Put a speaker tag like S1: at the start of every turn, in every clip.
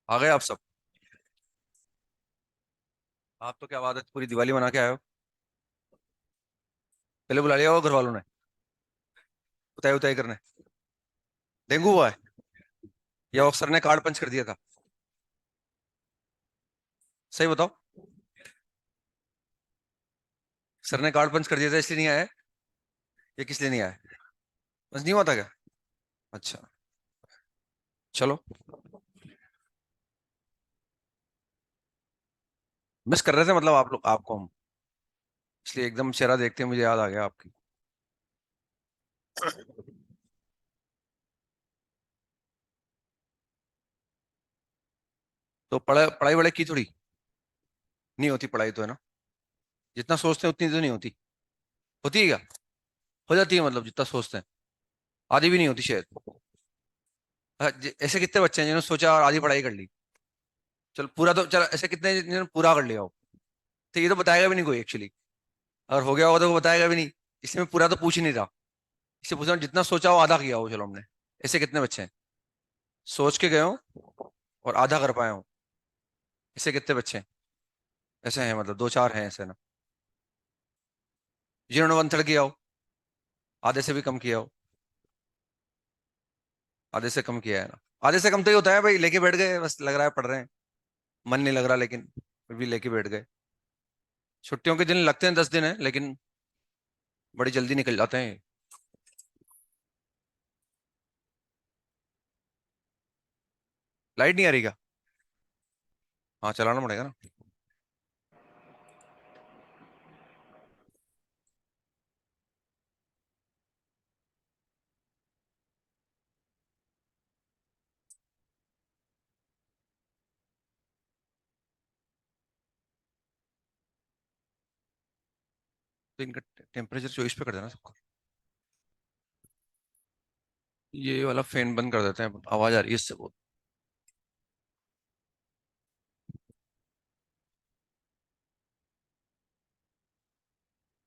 S1: आ गए आप सब। आप तो क्या बात है, पूरी दिवाली मना के आए हो। पहले बुला लिया होगा घर वालों ने उताई उताई करने। डेंगू हुआ है या वो सर ने कार्ड पंच कर दिया था? सही बताओ। सर ने कार्ड पंच कर दिया था इसलिए नहीं आया? या किस लिए नहीं आया? बस नहीं हुआ था क्या? अच्छा। चलो। मिस कर रहे थे मतलब आप लोग आपको हम, इसलिए एकदम चेहरा देखते ही मुझे याद आ गया आपकी। तो पढ़ाई पढ़ाई वढ़ाई की थोड़ी? नहीं होती पढ़ाई तो, है ना? जितना सोचते हैं उतनी तो नहीं होती। होती है क्या? हो जाती है मतलब जितना सोचते हैं। आधी भी नहीं होती शायद। हाँ, ऐसे कितने बच्चे हैं जिन्होंने सोचा और आधी पढ़ाई कर ली? चल पूरा तो चल, ऐसे कितने हैं जिन्होंने पूरा कर लिया हो? तो ये तो बताएगा भी नहीं कोई एक्चुअली। अगर हो गया होगा तो वो बताएगा भी नहीं। इसलिए मैं पूरा तो पूछ ही नहीं रहा। इससे पूछ रहा हूँ जितना सोचा हो आधा किया हो चलो हमने। ऐसे कितने बच्चे हैं सोच के गए हो और आधा कर पाए हो? ऐसे कितने बच्चे हैं? ऐसे हैं मतलब दो चार हैं ऐसे ना, जिन्होंने वन थर्ड किया हो। आधे से भी कम किया हो। आधे से कम किया है ना। आधे से कम तो ही होता है भाई, लेके बैठ गए बस, लग रहा है पढ़ रहे हैं। मन नहीं लग रहा लेकिन फिर भी लेके बैठ गए। छुट्टियों के दिन लगते हैं 10 दिन है लेकिन बड़ी जल्दी निकल जाते हैं। लाइट नहीं आ रही क्या? हाँ चलाना पड़ेगा ना। तो इनका टेम्परेचर 24 पे कर देना सबको। ये वाला फैन बंद कर देते हैं, आवाज आ रही है इससे बहुत।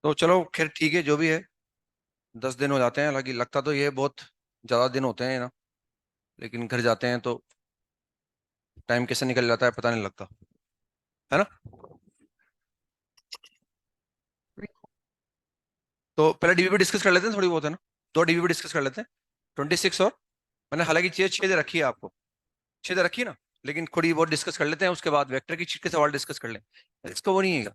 S1: तो चलो खैर ठीक है जो भी है। 10 दिन हो जाते हैं, हालांकि लगता तो ये बहुत ज्यादा दिन होते हैं ना, लेकिन घर जाते हैं तो टाइम कैसे निकल जाता है पता नहीं लगता, है ना? तो पहले डीवीपी डिस्कस कर लेते हैं थोड़ी बहुत, है ना? दो डीवीपी डिस्कस कर लेते हैं। 26 और मैंने हालांकि चीज 6 दे रखी है आपको। 6 दे रखी है ना। लेकिन थोड़ी बहुत डिस्कस कर लेते हैं, उसके बाद वेक्टर की चीज के सवाल डिस्कस कर लें। इसका वो नहीं है।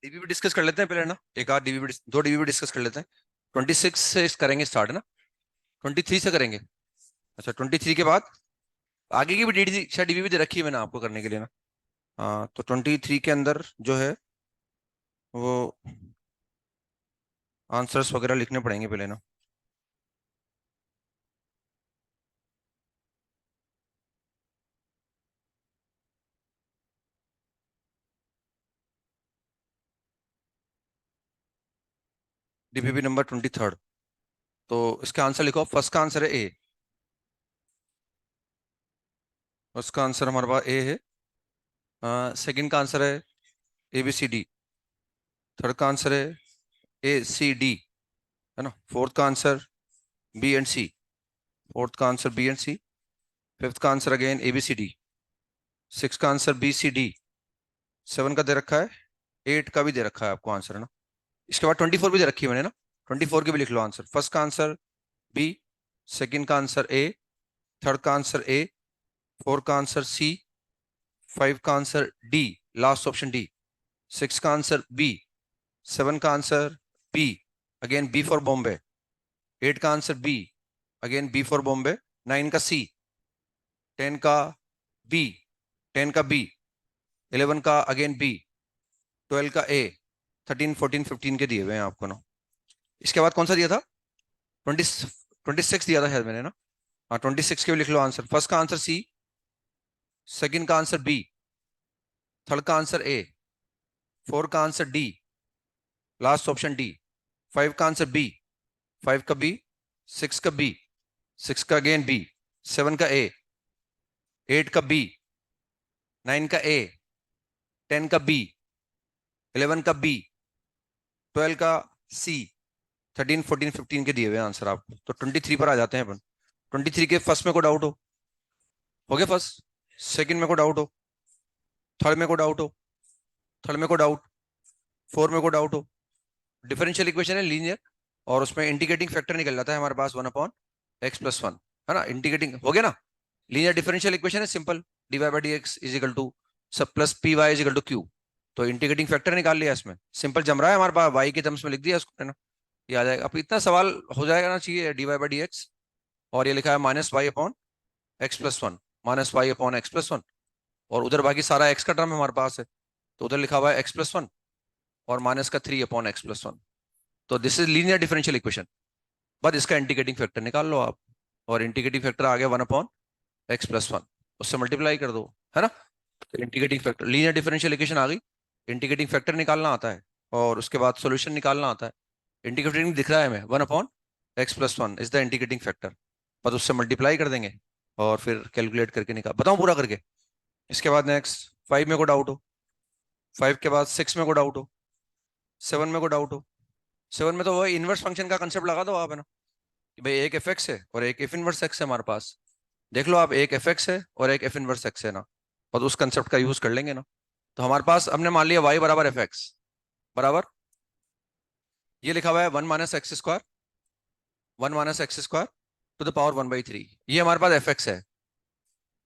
S1: डीवीपी डिस्कस कर लेते हैं पहले ना, एक आध डीवीपी, दो डीवीपी डिस्कस कर लेते हैं। 26 से करेंगे स्टार्ट, है ना? 23 से करेंगे। अच्छा 23 के बाद आगे की भी डेट शायद डीवीपी दे रखी है मैंने आपको करने के लिए ना। हाँ तो 23 के अंदर जो है वो आंसर्स वगैरह लिखने पड़ेंगे पहले ना। DPP number 23। तो इसका आंसर लिखो। फर्स्ट का आंसर है ए। फर्स्ट का आंसर हमारे पास ए है। सेकंड का आंसर है A B C D. Third का आंसर है ए सी डी, है ना। फोर्थ का answer B and C. Fourth का answer B and C. Fifth का answer again A B C D. Six का answer B C D. Seven का दे रखा है। एट का भी दे रखा है आपको आंसर, है ना। इसके बाद 24 भी दे रखी है मैंने ना। 24 के भी लिख लो आंसर। फर्स्ट का आंसर बी, सेकंड का आंसर ए, थर्ड का आंसर ए, फोर्थ का आंसर सी, फाइव का answer D, last option D. Six का आंसर बी, सेवन का answer B, again B for Bombay. Eight का answer B, again B for Bombay. Nine का C. Ten का B, ten का B. Eleven का again B. Twelve का A. 13 14 15 के दिए हुए हैं आपको ना। इसके बाद कौन सा दिया था? 26 दिया था शायद मैंने ना। हाँ, 26 के भी लिख लो आंसर। फर्स्ट का आंसर सी, सेकंड का आंसर बी, थर्ड का आंसर ए, फोर का answer D, last option D. Five का आंसर बी, फाइव का बी। सिक्स का बी, सिक्स का अगेन बी। सेवन का ए, एट का बी, नाइन का ए, टेन का बी, इलेवन का बी, ट्वेल्व का सी। 13 14 15 के दिए हुए आंसर आपको। तो 23 पर आ जाते हैं अपन। 23 के फर्स्ट में को डाउट हो गया फर्स्ट। सेकंड में को डाउट हो, थर्ड में को डाउट हो, थर्ड में को डाउट, फोर में को डाउट हो। डिफरेंशियल इक्वेशन है लीनियर, और उसमें इंटीग्रेटिंग फैक्टर निकल जाता है हमारे पास 1/x+1, है ना। इंटीग्रेटिंग हो गया ना। लीनियर डिफरेंशियल इक्वेशन है simple. D Y by D x is equal to सब plus P Y is equal to Q. तो इंटीग्रेटिंग फैक्टर निकाल लिया इसमें। सिंपल जम रहा है हमारे पास, वाई के टर्म्स में लिख दिया इसको, है ना। ये आ जाएगा। अब इतना सवाल हो जाएगा ना चाहिए। D Y by D x, और ये लिखा है -y/x+1, -y/x+1। और उधर बाकी सारा एक्स का टर्म हमारे पास है, तो उधर लिखा हुआ है x+1 और -3/x+1। तो this is linear differential equation. बस इसका इंटीग्रेटिंग फैक्टर निकाल लो आप, और इंटीग्रेटिंग फैक्टर आ गया 1/x+1, उससे मल्टीप्लाई कर दो, है ना। तो integrating factor, linear differential equation आ गई। इंटीग्रेटिंग फैक्टर निकालना आता है, और उसके बाद सॉल्यूशन निकालना आता है। इंटीग्रेटिंग दिख रहा है हमें, 1/x+1 is the integrating factor. बस उससे मल्टीप्लाई कर देंगे और फिर कैलकुलेट करके निकाल, बताऊं पूरा करके। इसके बाद नेक्स्ट 5 में को डाउट हो, 5 के बाद 6 में को डाउट हो, 7 में को डाउट हो। 7 में तो वही इनवर्स फंक्शन का कंसेप्ट लगा दो आप, है ना। कि भाई एक एफ एक्स है और एक एफ इनवर्स एक्स है हमारे पास। देख लो आप, एक एफ एक्स है और एक एफ इनवर्स एक्स है ना। और उस कंसेप्ट का यूज कर लेंगे ना। तो हमारे पास हमने मान लिया y बराबर एफ एक्स बराबर, ये लिखा हुआ है 1 - x², 1 - x² to the power 1/3। ये हमारे पास एफ एक्स है।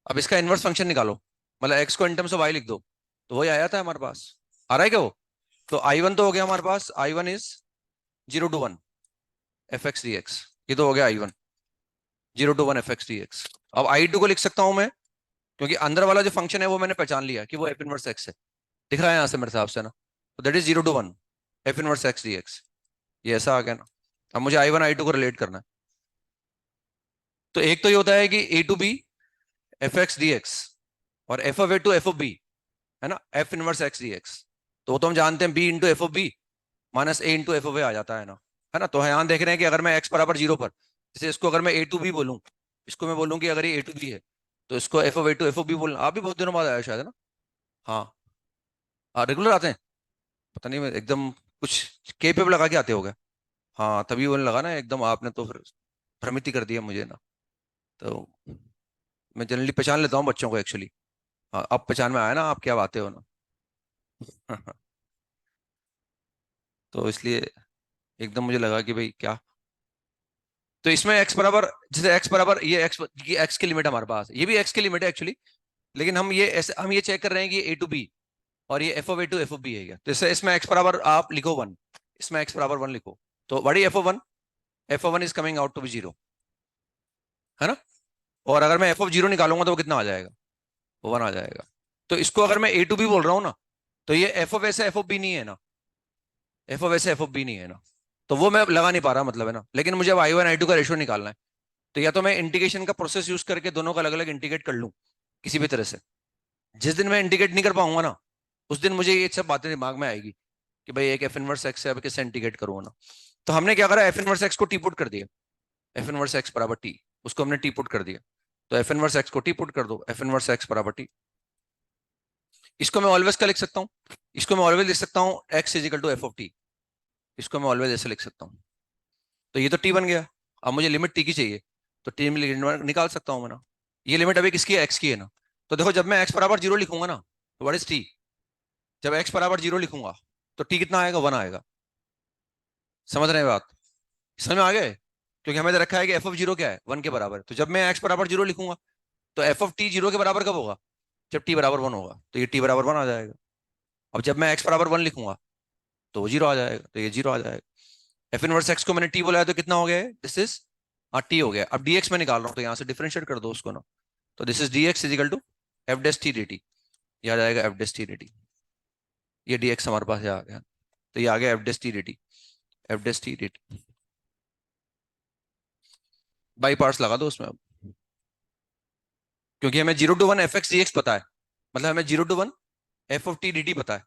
S1: अब इसका इनवर्स फंक्शन निकालो, मतलब एक्स को इन टर्म्स ऑफ y लिख दो, तो वही आया था हमारे पास। आ रहा है क्या वो? तो I1 तो हो गया हमारे पास। I1 is 0 to 1 f(x) dx। ये तो हो गया I1, 0 to 1 f(x) dx। अब I2 को लिख सकता हूं मैं, क्योंकि अंदर वाला जो फंक्शन है वो मैंने पहचान लिया कि वो एफ इनवर्स एक्स है। दिख रहा है यहाँ से मेरे हिसाब से ना। तो that is 0 to 1 f(x) dx। ये ऐसा आ गया ना। अब मुझे I1 I2 को रिलेट करना है। तो एक तो ये होता है कि a to b f(x) dx, और f(a) to f(b), है ना, f इनवर्स x dx। तो वो तो हम जानते हैं b into f(b) minus a into f(a) आ जाता है ना। तो यहाँ देख रहे हैं कि अगर मैं x बराबर 0 पर, जैसे इसको अगर मैं a to b बोलूँ, इसको मैं बोलूँ कि अगर ये a to b है, तो इसको f(a) to f(b) बोलना। आप भी बहुत दिनों बाद आया शायद, है ना। हाँ, रेगुलर आते हैं। पता नहीं, मैं एकदम कुछ के पे लगा के आते हो गए। हाँ, तभी बोलने लगा ना एकदम, आपने तो फिर भ्रमित ही कर दिया मुझे ना। तो मैं जनरली पहचान लेता हूँ बच्चों को एक्चुअली। हाँ, अब पहचान में आया ना आप क्या आते हो ना। तो इसलिए एकदम मुझे लगा कि भाई क्या। तो इसमें x बराबर, जैसे x बराबर ये x की लिमिट हमारे पास, ये भी x की लिमिट है एक्चुअली। लेकिन हम ये ऐसे हम ये चेक कर रहे हैं कि a to b, और ये f(a) to f(b) है क्या। तो इसमें x बराबर आप लिखो 1, इसमें x बराबर 1 लिखो। तो बड़ी f(1), f(1) is coming out to be 0, है ना। और अगर मैं f(0) निकालूंगा तो वो कितना आ जाएगा? वो 1 आ जाएगा। तो इसको अगर मैं a to b बोल रहा हूँ ना, तो ये f(a) से f(b) नहीं है ना। f(a) से f(b) नहीं है ना। तो वो मैं लगा नहीं पा रहा, मतलब, है ना। लेकिन मुझे अब I1 I2 का रेशियो निकालना है। तो या तो मैं इंटीग्रेशन का प्रोसेस यूज करके दोनों का अलग अलग इंटीग्रेट कर लूं किसी भी तरह से। जिस दिन मैं इंटीग्रेट नहीं कर पाऊंगा ना, उस दिन मुझे ये सब बातें दिमाग में आएगी कि भाई एक एफ इनवर्स एक्स है, अब कैसे इंटीग्रेट करूँ ना। तो हमने क्या करा, एफ इनवर्स एक्स को टी पुट कर दिया, एफ इनवर्स एक्स बराबर टी, उसको हमने टी पुट कर दिया। तो एफ इनवर्स एक्स को टी पुट कर दो, एफ इनवर्स एक्स बराबर टी। इसको मैं ऑलवेज क्या लिख सकता हूँ, इसको मैं ऑलवेज लिख सकता हूँ x is equal to f of t, इसको मैं ऑलवेज ऐसे लिख सकता हूँ। तो ये तो टी बन गया। अब मुझे लिमिट टी की चाहिए, तो टी में निकाल सकता हूँ मैं ना। ये लिमिट अभी किसकी है, एक्स की है ना। तो देखो जब मैं एक्स बराबर जीरो लिखूंगा ना, तो व्हाट इज टी, जब एक्स बराबर जीरो लिखूंगा तो टी कितना आएगा, वन आएगा। समझ रहे हैं बात, समझ में आ गए। क्योंकि हमें तो रखा है कि एफ ऑफ जीरो क्या है, वन के बराबर। तो जब मैं एक्स बराबर जीरो लिखूंगा तो एफ ऑफ टी जीरो के बराबर कब होगा, जब टी बराबर वन होगा। तो ये टी बराबर वन आ जाएगा। अब जब मैं एक्स बराबर वन लिखूंगा तो वो जीरो आ जाएगा, तो ये जीरो आ जाएगा। एफ इनवर्स एक्स को मैंने टी बोला है तो कितना हो गया, दिस इज टी हो गया। अब डीएक्स में निकाल रहा हूँ, तो यहाँ से डिफरेंशिएट कर दो उसको ना। तो this is d x is equal to f dash t d t, ये आ जाएगा f dash t d t. ये डीएक्स हमारे पास आ गया, तो ये आ गया f dash t d t, f dash t d t. By parts लगा दो उसमें अब, क्योंकि हमें zero to one f x d x पता है, मतलब हमें zero to one f of t d T पता है,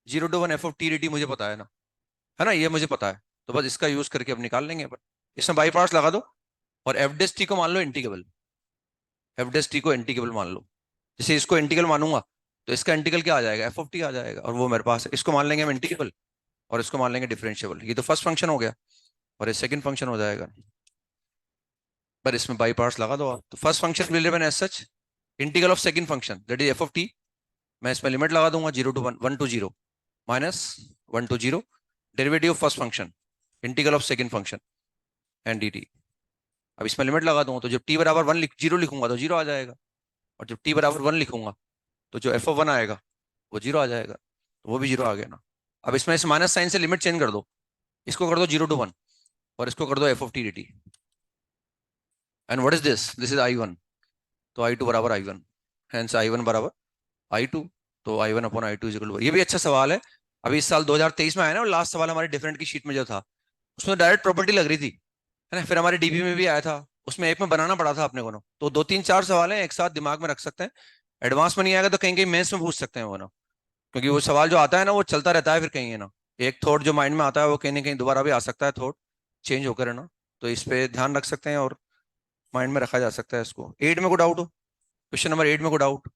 S1: zero to one f of t d t मुझे पता है ना, ये मुझे पता है। तो बस इसका यूज करके अब निकाल लेंगे अपन। इसमें बाई पार्ट्स लगा दो, और एफ डेस टी को मान लो इंटीग्रेबल, एफ डेस टी को इंटीग्रेबल मान लो। जैसे इसको इंटीग्रल मानूंगा तो इसका इंटीग्रल क्या आ जाएगा, एफ ऑफ टी आ जाएगा, और वो मेरे पास है। इसको मान लेंगे हम इंटीग्रेबल, और इसको मान लेंगे डिफरेंशिएबल। ये तो फर्स्ट फंक्शन हो गया, और ये सेकंड फंक्शन हो जाएगा। पर इसमें बाई पार्ट्स लगा दो आप। तो first function will remain as such, integral of second function that is f of t. मैं इसमें लिमिट लगा दूंगा zero to one, one to zero, minus one to zero, derivative of first function, integral of second function and d t. अब इसमें limit लगा दूंगा, तो जब टी बराबर वन जीरो लिखूंगा तो जीरो आ जाएगा, और जब टी बराबर वन लिखूंगा तो जो एफ ऑफ वन आएगा वो जीरो आ जाएगा, तो वो भी जीरो आ गया ना। अब इसमें इस माइनस साइन से लिमिट चेंज कर दो, इसको कर दो जीरो टू वन, और इसको कर दो f of t d t. And what is this, this is I one, तो आई टू बराबर I one, hence I one बराबर आई टू। तो I one upon I two is equal to, ये भी अच्छा सवाल है। अभी इस साल 2023 में आया ना, लास्ट सवाल हमारे डिफरेंट की शीट में जो था, उसमें डायरेक्ट प्रॉपर्टी लग रही थी, है ना। फिर हमारे डीबी में भी आया था, उसमें एक में बनाना पड़ा था अपने को ना। तो दो तीन चार सवाल हैं एक साथ दिमाग में रख सकते हैं। एडवांस में नहीं आएगा तो कहीं कहीं मेंस में पूछ सकते हैं वो ना, क्योंकि वो सवाल जो आता है ना वो चलता रहता है फिर कहीं, है ना। एक थॉट जो माइंड में आता है वो कहीं ना कहीं दोबारा भी आ सकता है, थॉट चेंज होकर, है ना। तो इस पे ध्यान रख सकते हैं, और माइंड में रखा जा सकता है इसको। एट में को डाउट हो, क्वेश्चन नंबर एट में को डाउट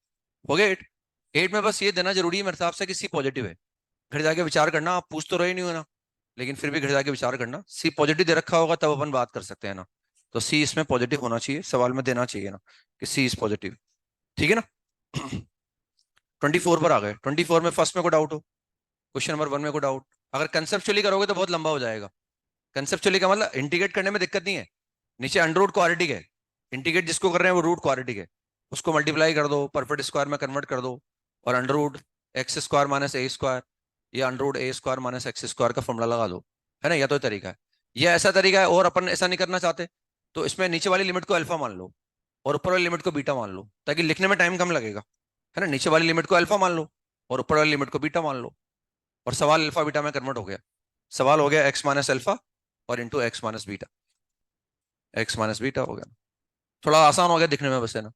S1: हो गया। एट, एट में बस ये देना जरूरी है मेरे हिसाब से कि सी पॉजिटिव है। घर जाके विचार करना, आप पूछ तो रहे नहीं हो ना, लेकिन फिर भी घर जाके विचार करना, सी पॉजिटिव दे रखा होगा तब अपन बात कर सकते हैं ना। तो सी इसमें पॉजिटिव होना चाहिए, सवाल में देना चाहिए ना कि सी इज पॉजिटिव, ठीक है ना। 24 पर आ गए। 24 में फर्स्ट में को डाउट हो, क्वेश्चन नंबर वन में को डाउट। अगर कंसेप्चुअली करोगे तो बहुत लंबा हो जाएगा। कंसेप्चुअली का मतलब इंटीग्रेट करने में दिक्कत नहीं है, नीचे अंडर रूट क्वाड्रेटिक है, इंटीग्रेट जिसको कर रहे हैं वो रूट क्वाड्रेटिक है, उसको मल्टीप्लाई कर दो, परफेक्ट स्क्वायर में कन्वर्ट कर दो, और under root X square minus A square, या under root A square minus X square का फॉर्मूला लगा दो, है ना। यह तो तरीका है, यह ऐसा तरीका है। और अपन ऐसा नहीं करना चाहते तो इसमें नीचे वाली लिमिट को अल्फा मान लो, और ऊपर वाली लिमिट को बीटा मान लो, ताकि लिखने में टाइम कम लगेगा, है ना। नीचे वाली लिमिट को अल्फा मान लो, और ऊपर वाली लिमिट को बीटा मान लो, और सवाल अल्फा बीटा में कन्वर्ट हो गया। सवाल हो गया एक्स माइनस अल्फा और into X minus beta, x minus beta हो गया। थोड़ा आसान हो गया दिखने में बस, है ना।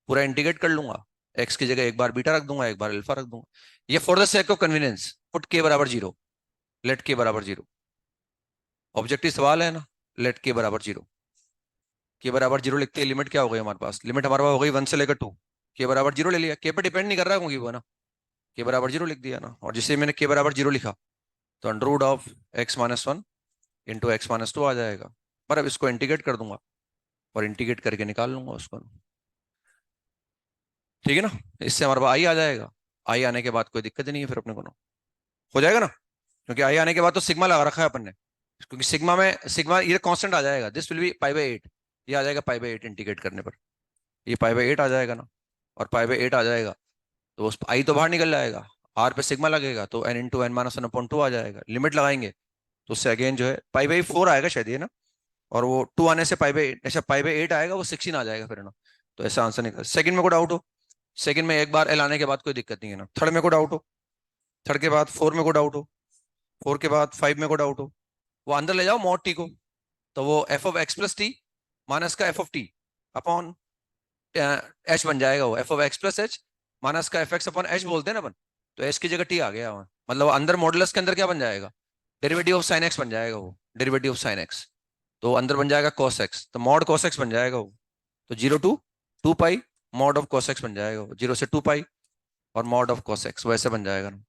S1: पूरा इंटीग्रेट कर लूंगा, एक्स की जगह एक बार बीटा रख दूंगा, एक बार अल्फा रख दूंगा। ये for the sake of convenience put के बराबर जीरो, लेट के बराबर जीरो। ऑब्जेक्टिव सवाल है ना, लेट के बराबर जीरो। के बराबर जीरो लिखते हैं, लिमिट क्या हो गई हमारे पास, लिमिट हमारे पास हो गई वन से लेकर टू। के बराबर जीरो ले लिया, के पर डिपेंड नहीं कर रहा क्योंकि वो ना, के बराबर जीरो लिख दिया ना। और जिसे मैंने के बराबर जीरो लिखा तो under root of X minus one into X minus two आ जाएगा। पर अब इसको इंटीग्रेट कर दूंगा, और इंटीग्रेट करके निकाल लूंगा उसको, ठीक है ना। इससे हमारे पास आई आ जाएगा। आई आने के बाद कोई दिक्कत ही नहीं है फिर अपने को ना, हो जाएगा ना। क्योंकि आई आने के बाद तो सिग्मा लगा रखा है अपन ने, क्योंकि सिग्मा में सिग्मा ये कांस्टेंट आ जाएगा, this will be pi by eight, ये आ जाएगा पाई बाई एट इंटीग्रेट करने पर, ये पाई बाई एट आ जाएगा ना। और पाई बाई एट आ जाएगा तो उस आई तो बाहर निकल जाएगा, आर पे सिग्मा लगेगा तो N into N minus one upon two आ जाएगा। लिमिट लगाएंगे तो उससे अगेन जो है पाई बाई फोर आएगा शायद ये ना, और वो टू आने से पाई बाई एट, ऐसा पाई बाई एट आएगा वो 16 आ जाएगा फिर ना। तो ऐसा आंसर निकल। सेकंड में को डाउट हो, सेकंड में एक बार एल आने के बाद कोई दिक्कत नहीं है ना। थर्ड में को डाउट हो, थर्ड के बाद फोर में को डाउट हो, फोर के बाद फाइव में को डाउट हो, वो अंदर ले जाओ मॉड टी को, तो वो F of X plus T minus का F of T upon H बन जाएगा। वो F of X plus H minus का एफ एक्स अपॉन एच बोलते हैं ना अपन, तो एच की जगह टी आ गया वहाँ। मतलब अंदर मॉडुलस के अंदर क्या बन जाएगा, डेरिवेटिव ऑफ साइन एक्स बन जाएगा वो, डेरिवेटिव ऑफ साइन एक्स। तो अंदर बन जाएगा cos x, तो मॉड cos x बन जाएगा वो। तो 0 to 2 pi mod of cos x बन जाएगा वो, 0 से 2 पाई और मॉड ऑफ cos x वैसे बन जाएगा ना।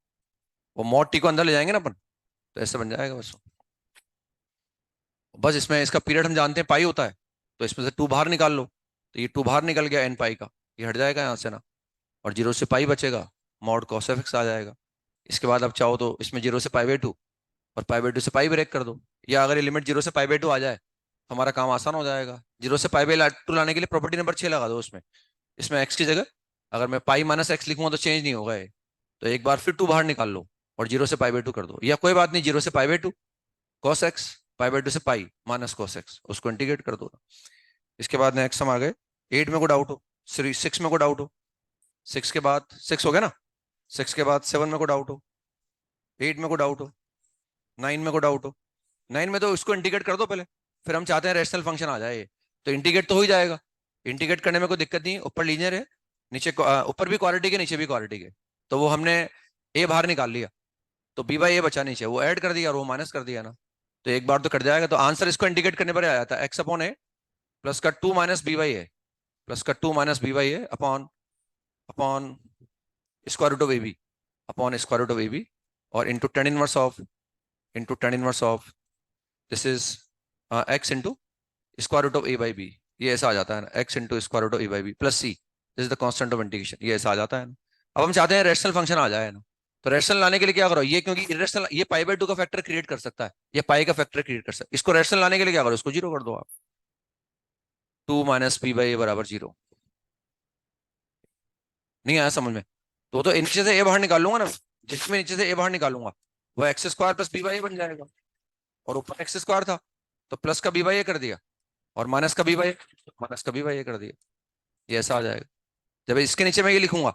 S1: वो मॉड टी को अंदर ले जाएंगे ना अपन, तो ऐसे बन जाएगा बस। बस इसमें इसका पीरियड हम जानते हैं पाई होता है, तो इसमें से 2 बाहर निकाल लो, तो ये 2 बाहर निकल गया n पाई का, ये हट जाएगा यहाँ से ना। और 0 से पाई बचेगा, मॉड cos f x आ जाएगा। इसके बाद आप चाहो तो इसमें 0 से पाई बाई 2 और पाई बाई 2 से पाई ब्रेक कर दो, या अगर ये लिमिट 0 से पाई बाई 2 आ जाए तो हमारा काम आसान हो जाएगा। 0 से पाई बाई 2 लाने के लिए प्रॉपर्टी नंबर 6 लगा दो उसमें। इसमें x की जगह अगर मैं पाई माइनस एक्स लिखूंगा तो चेंज नहीं होगा ये। तो एक बार फिर 2 बाहर निकाल लो और 0 से पाई बाई 2 कर दो, या कोई बात नहीं 0 से pi by 2 cos x, pi by 2 से पाई माइनस कॉस एक्स, उसको इंटीग्रेट कर दो। इसके बाद नेक्स्ट हम आ गए 8 में को डाउट हो, 6 में को डाउट हो, 6 के बाद 6 हो गया ना, 6 के बाद 7 में को डाउट हो, 8 में को डाउट हो, 9 में को डाउट हो। 9 में तो इसको इंटीग्रेट कर दो पहले, फिर हम चाहते हैं रैशनल फंक्शन आ जाए, तो इंटीग्रेट तो हो ही जाएगा। इंटीग्रेट करने में कोई दिक्कत नहीं है, ऊपर लीनियर है, नीचे ऊपर भी क्वाड्रेटिक है नीचे भी क्वाड्रेटिक है। तो वो हमने ए बाहर निकाल लिया, तो बी बाई ए बचा नीचे, वो ऐड कर दिया और वो माइनस कर दिया ना, तो एक बार तो कट जाएगा। तो आंसर इसको इंटीग्रेट करने पर आ जाता है एक्स अपॉन ए प्लस का 2 minus B by A, plus का 2 minus B by A upon upon square root of A B, upon square root of A B, और into tan inverse of, into tan inverse of this is X into square root of A by B. ये ऐसा आ जाता है ना, X into square root of A by B plus C, this is the constant of integration, ये ऐसा आ जाता है ना। अब हम चाहते हैं रैशनल फंक्शन आ जाए ना, तो रैशनल लाने के लिए क्या करो, ये क्योंकि इरेशनल, ये पाई बाई 2 का फैक्टर क्रिएट कर सकता है, ये पाई का फैक्टर क्रिएट कर सकता है, इसको रैशनल लाने के लिए क्या करो, इसको 0 कर दो आप। 2 माइनस बी बाई ए बराबर 0। नहीं आया समझ में? तो नीचे से ए बाहर निकाल लूंगा ना, जिसमें नीचे से ए बाहर निकालूंगा वो X square plus B by A बन जाएगा, और ऊपर एक्स स्क्वायर था तो प्लस का बी बाई ए कर दिया, और माइनस का बी बाई माइनस का बी बाई ए कर दिया, ये ऐसा आ जाएगा। जब इसके नीचे मैं ये लिखूंगा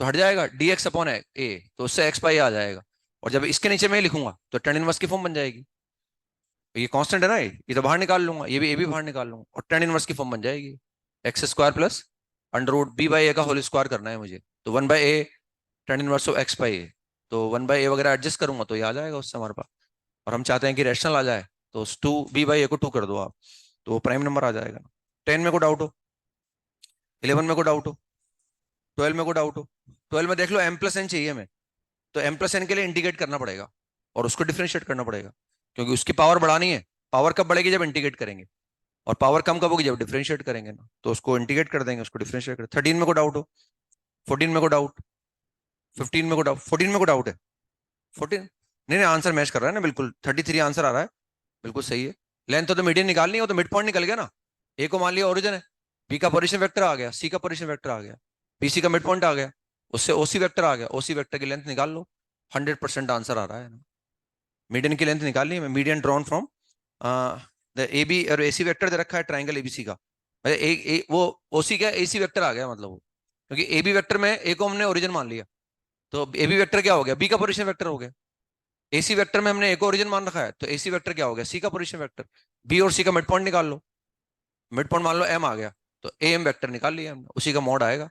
S1: तो हट जाएगा डी एक्स अपॉन ए, तो उससे एक्स पाई आ जाएगा। और जब इसके नीचे मैं ये लिखूंगा तो टेन इनवर्स की फॉर्म बन जाएगी, ये कांस्टेंट है ना, ये तो बाहर निकाल लूंगा, ये भी बाहर निकाल लूंगा, और टेन इनवर्स की फॉर्म बन जाएगी। X square plus under root B by A का होल स्क्वायर करना है मुझे, तो 1/a tan inverse of X by A, तो 1/a वगैरह एडजस्ट करूंगा तो ये आ जाएगा उससे हमारे पास। और हम चाहते हैं कि रैशनल आ जाए, तो 2 b/a को 2 कर दो आप, तो वो प्राइम नंबर आ जाएगा। 10 में को डाउट हो, 11 में को डाउट हो, 12 में को डाउट हो, 12 में देख लो m प्लस एन चाहिए हमें, तो m प्लस एन के लिए इंटीग्रेट करना पड़ेगा और उसको डिफरेंशिएट करना पड़ेगा, क्योंकि उसकी पावर बढ़ानी है। पावर कब बढ़ेगी, जब इंटीग्रेट करेंगे, और पावर कम कब होगी, जब डिफरेंशिएट करेंगे ना, तो उसको इंटीग्रेट कर देंगे, उसको डिफरेंशिएट कर। 13 में को डाउट हो, 14 में को डाउट, 15 में को डाउट, 14 में को डाउट है, 14 नहीं नहीं आंसर मैच कर रहा है ना बिल्कुल, 33 आंसर आ रहा है, बिल्कुल सही है। लेंथ तो मीडियन निकालनी हो तो मिड पॉइंट निकल गया ना, ए को मान लिया ओरिजिन है, बी का पोजीशन वेक्टर आ गया, सी का पोजीशन वेक्टर आ गया, बीसी का मिड पॉइंट आ गया, उससे ओसी वेक्टर आ गया, ओसी वेक्टर की लेंथ निकाल लो, 100% आंसर आ रहा है ना। मीडियन की लेंथ निकालनी है, median drawn from the A B, और एसी वेक्टर दे रखा है ट्राइंगल एबीसी का, मतलब वो ओसी का एसी वेक्टर आ गया, मतलब वो क्योंकि ए बी वेक्टर में ए को हमने ओरिजिन मान लिया, तो ए बी वेक्टर क्या हो गया, बी का पोजीशन वेक्टर हो गया। एसी वेक्टर में हमने ए को ओरिजिन मान रखा है, तो एसी वेक्टर क्या हो गया, सी का पोजीशन वेक्टर। बी और सी का मिड पॉइंट निकाल लो, मिड पॉइंट मान लो एम आ गया, तो ए एम वेक्टर निकाल लिया हमने, उसी का मॉड आएगा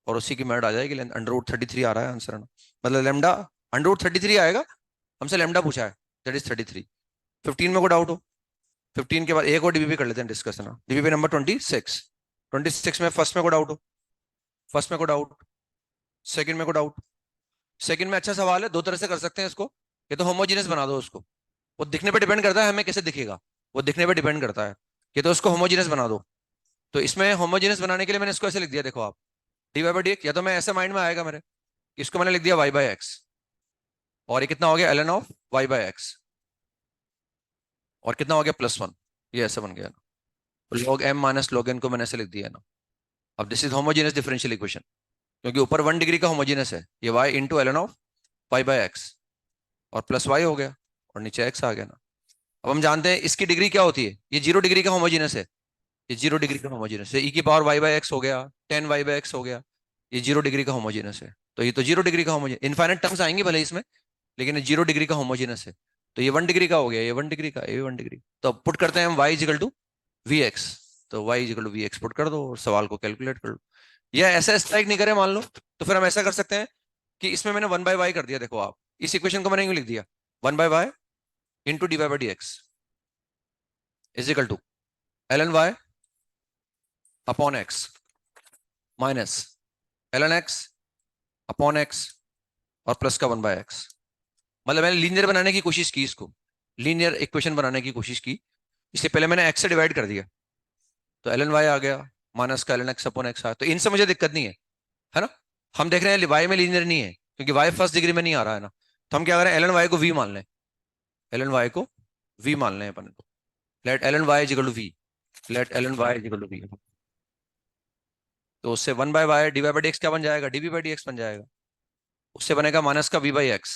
S1: और उसी की मेड आ जाएगी लेंथ। अंडर रूट 33 आ रहा है आंसर, मतलब लेमडा अंडर रूट 33 आएगा, हमसे लेमडा पूछा है, दैट इज 33। 15 में को डाउट हो, 15 के बाद एक और डीबीपी कर लेते हैं डिस्कशन, डीबीपी नंबर 26। 26 में फर्स्ट में को डाउट हो, फर्स्ट में को डाउट, सेकंड में को डाउट। सेकंड में अच्छा सवाल है, दो तरह से कर सकते हैं इसको, ये तो होमोजीनियस बना दो उसको, वो दिखने पे डिपेंड करता है हमें कैसे दिखेगा, वो दिखने पे डिपेंड करता है, ये तो उसको होमोजीनियस बना दो। तो इसमें होमोजीनियस बनाने के लिए मैंने इसको ऐसे लिख दिया, देखो आप, d Y by D x, या तो मैं ऐसे माइंड में आएगा मेरे, इसको मैंने लिख दिया वाई बाई एक्स, और ये कितना हो गया l n of y by x, और कितना हो गया +1, ये ऐसे बन गया ना, log m minus log n को मैंने ऐसे लिख दिया ना। अब this is homogeneous differential equation, क्योंकि ऊपर 1 डिग्री का होमोजीनियस है, ये y into l n of y by x, और प्लस वाई हो गया, और नीचे एक्स आ गया ना। अब हम जानते हैं इसकी डिग्री क्या होती है, ये 0 डिग्री का होमोजीनियस है, ये 0 डिग्री का होमोजीनियस है, ई की पावर वाई बाई एक्स हो गया, 10 y/x हो गया, ये 0 डिग्री का होमोजीनियस है, तो ये तो 0 डिग्री का होमोजीनियस, इनफाइनाइट टर्म्स आएंगे भले इसमें, लेकिन ये 0 डिग्री का होमोजीनियस है। तो ये 1 डिग्री का हो गया, ये 1 डिग्री का, ये 1 डिग्री, तो पुट करते हैं हम y is equal to v x, तो y is equal to v x put कर दो और सवाल को कैलकुलेट कर लो। या ऐसा स्ट्राइक नहीं करे मान लो, तो फिर हम ऐसा कर सकते हैं कि इसमें मैंने 1/y कर दिया, देखो आप इस इक्वेशन को मैंने यूं लिख दिया 1/y into d Y by D x is equal to l n y upon x minus l n x upon x और प्लस का 1/x। मतलब मैंने लीनियर बनाने की कोशिश की, इसको लीनियर इक्वेशन बनाने की कोशिश की, इसलिए पहले मैंने x से डिवाइड कर दिया, तो एल एन वाई आ गया माइनस का l n x upon x आया। तो इनसे मुझे दिक्कत नहीं है ना। हम देख रहे हैं y में लीनियर नहीं है क्योंकि y फर्स्ट डिग्री में नहीं आ रहा है ना, तो हम क्या करें, एल एन वाई को v मान लें, एल एन वाई को v मान लें अपन को। Let l n y is equal to v, let l n y is equal to v। तो उससे 1/y d Y by D x क्या बन जाएगा, d v by D x बन जाएगा। उससे बनेगा माइनस का v बाई एक्स,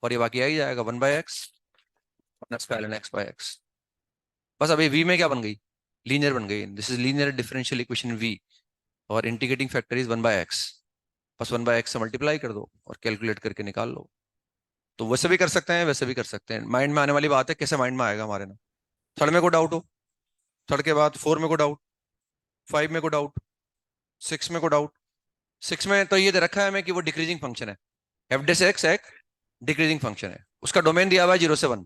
S1: और ये बाकी आ ही जाएगा 1/x माइनस का l n x by x. बस अभी v में क्या बन गई, लीनियर बन गई। This is linear differential equation v, और इंटीग्रेटिंग फैक्टर इज 1/x। बस 1/x से मल्टीप्लाई कर दो और कैलकुलेट करके निकाल लो। तो वैसे भी कर सकते हैं, वैसे भी कर सकते हैं। माइंड में आने वाली बात है, कैसे माइंड में आएगा हमारे ना। थर्ड में को डाउट हो, थर्ड के बाद 4 में को डाउट, 5 में को डाउट, 6 में को डाउट। 6 में तो ये दे रखा है हमें कि वो डिक्रीजिंग फंक्शन है, एफ डेस एक्स एक डिक्रीजिंग फंक्शन है, उसका डोमेन दिया हुआ है 0 से 1,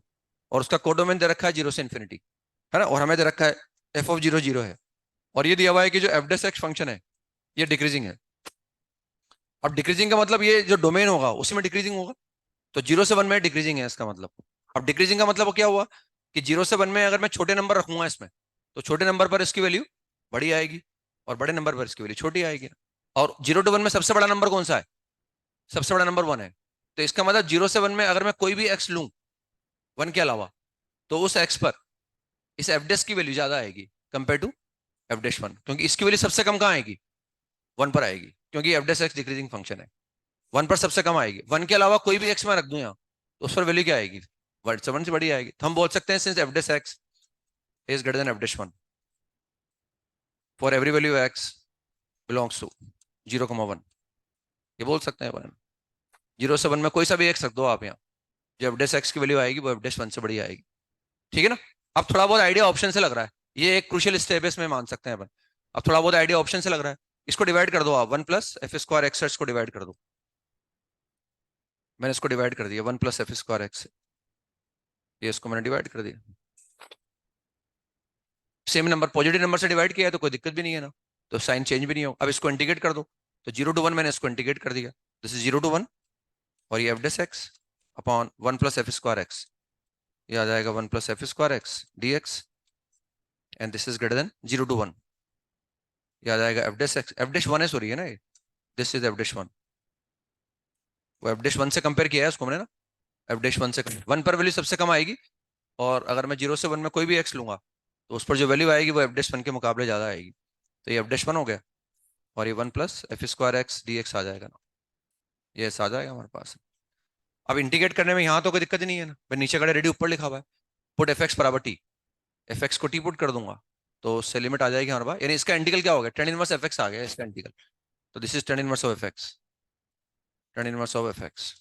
S1: और उसका कोडोमेन दे रखा है 0 से इन्फिनिटी, है ना। और हमें दे रखा है एफ ऑफ 0 0 है, और ये दिया हुआ है कि जो एफ डेस एक्स फंक्शन है ये डिक्रीजिंग है। अब डिक्रीजिंग का मतलब ये जो डोमेन होगा उसी में डिक्रीजिंग होगा, तो 0 से 1 में डिक्रीजिंग है इसका मतलब। अब डिक्रीजिंग का मतलब क्या हुआ कि 0 से 1 में अगर मैं छोटे नंबर रखूंगा इसमें, तो छोटे नंबर पर इसकी वैल्यू बड़ी आएगी और बड़े नंबर पर इसकी वैल्यू छोटी आएगी। और 0 to 1 में सबसे बड़ा नंबर कौन सा है, सबसे बड़ा नंबर 1 है। तो इसका मतलब 0 से 1 में अगर मैं कोई भी एक्स लूं 1 के अलावा, तो उस एक्स पर इस एफ डेस की वैल्यू ज्यादा आएगी कंपेयर टू एफ डेस 1, क्योंकि इसकी वैल्यू सबसे कम कहाँ आएगी, 1 पर आएगी, क्योंकि F dash x decreasing function है। 1 पर सबसे कम आएगी, 1 के अलावा कोई भी एक्स मैं रख दूं यहाँ, तो उस पर वैल्यू क्या आएगी, 1 से बड़ी आएगी। तो हम बोल सकते हैं since f dash x is greater than f dash 1 for every value x belongs to 0, 1, ये बोल सकते हैं अपन। 0 से 1 में कोई सा भी एक्स रख दो आप यहाँ, जो एफ डेस एक्स की वैल्यू आएगी वो एफ डेस 1 से बड़ी आएगी, ठीक है ना। अब थोड़ा बहुत आइडिया ऑप्शन से लग रहा है, ये एक क्रूशियल स्टेप है, इसमें मान सकते हैं अपन। अब थोड़ा बहुत आइडिया ऑप्शन से लग रहा है, इसको डिवाइड कर दो आप, 1 + f² x को डिवाइड कर दो। मैंने इसको डिवाइड कर दिया 1 + f² x, ये इसको मैंने डिवाइड कर दिया। सेम नंबर पॉजिटिव नंबर से डिवाइड किया है तो कोई दिक्कत भी नहीं है ना, तो साइन चेंज भी नहीं हो। अब इसको इंटीग्रेट कर दो, तो 0 to 1 मैंने इसको इंटीग्रेट कर दिया, दिस इज 0 to 1, और ये F dash x upon 1 + f²x, ये आ जाएगा 1 + f² x dx, and this is greater then 0 to 1, ये आ जाएगा f dash x, F dash 1 है सॉरी, है ना ये, दिस इज एफ डेस 1। वो एफ डेस 1 से कंपेयर किया है उसको मैंने ना, एफ डेस 1 से 1 पर वैल्यू सबसे कम आएगी, और अगर मैं 0 से 1 में कोई भी एक्स लूंगा तो उस पर जो वैल्यू आएगी वो एफ डेस 1 के मुकाबले ज्यादा आएगी। तो ये एफ डेस 1 हो गया, और ये 1 + f² x dx आ जाएगा ना, ये ऐसा आ जाएगा हमारे पास। अब इंटीग्रेट करने में यहाँ तो कोई दिक्कत ही नहीं है ना, मैं नीचे खड़े रेडी ऊपर लिखा हुआ है, पुट एफ एक्स बराबर टी, एफ एक्स को टी पुट कर दूंगा तो उससे लिमिट आ जाएगी हमारे पास, यानी इसका इंटीग्रल क्या हो गया, tan इनवर्स एफ एक्स आ गया इसका इंटीग्रल। तो this is tan inverse of F x, tan inverse of F x,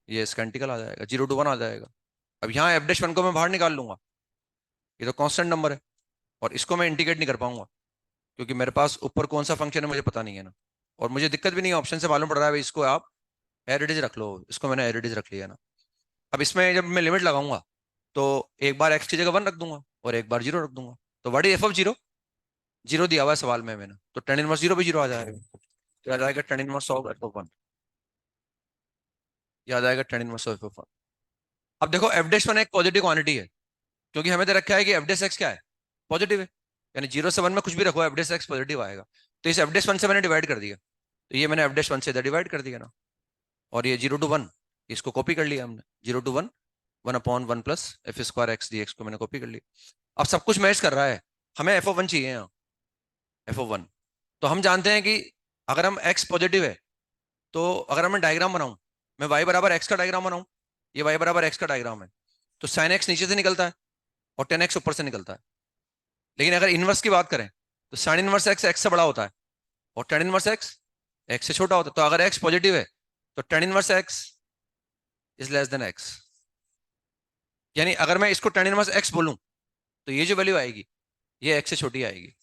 S1: ये इसका इंटीग्रल आ जाएगा, 0 to 1 आ जाएगा। अब यहाँ एफ डैश 1 को मैं बाहर निकाल लूंगा, ये तो कांस्टेंट नंबर है, और इसको मैं इंटीग्रेट नहीं कर पाऊंगा क्योंकि मेरे पास ऊपर कौन सा फंक्शन है मुझे पता नहीं है ना, और मुझे दिक्कत भी नहीं है, ऑप्शन से मालूम पड़ रहा है भाई इसको आप एरिडीज रख लो, इसको मैंने एरिडीज रख लिया ना। अब इसमें जब मैं लिमिट लगाऊंगा तो एक बार एक्स की जगह 1 रख दूंगा और एक बार 0 रख दूंगा, तो व्हाट इज एफ ऑफ 0, 0 दिया हुआ है सवाल में मैंने, तो tan इनवर्स 0 भी 0 आ जाएगा, तो आ जाएगा tan inverse of F of 1, ये आ जाएगा tan inverse of F of 1। अब देखो एफ डैश 1 एक पॉजिटिव क्वांटिटी है, क्योंकि हमें तो रखा है कि एफ डैश एक्स क्या है, पॉजिटिव है, यानी 0 से 1 में कुछ भी रखो एफ डैश एक्स पॉजिटिव आएगा। तो इस एफ डैश 1 से मैंने डिवाइड कर दिया, तो ये मैंने एफ डैश 1 से इधर डिवाइड कर दिया ना, और ये 0 to 1 इसको कॉपी कर लिया हमने, 0 to 1 1/1 + f² x dx को मैंने कॉपी कर लिया। अब सब कुछ मैच कर रहा है, हमें एफ ऑफ 1 चाहिए यहाँ, एफ ऑफ 1। तो हम जानते हैं कि अगर हम x पॉजिटिव है, तो अगर मैं डायग्राम बनाऊं, मैं y बराबर x का डायग्राम बनाऊं, ये y बराबर x का डायग्राम है, तो sin x नीचे से निकलता है और tan x ऊपर से निकलता है। लेकिन अगर इनवर्स की बात करें तो sin इनवर्स x x से बड़ा होता है और tan इनवर्स x x से छोटा होता है। तो अगर x पॉजिटिव है तो tan inverse x is less than x, यानी अगर मैं इसको tan इनवर्स x बोलूं तो ये जो वैल्यू आएगी ये x से छोटी आएगी,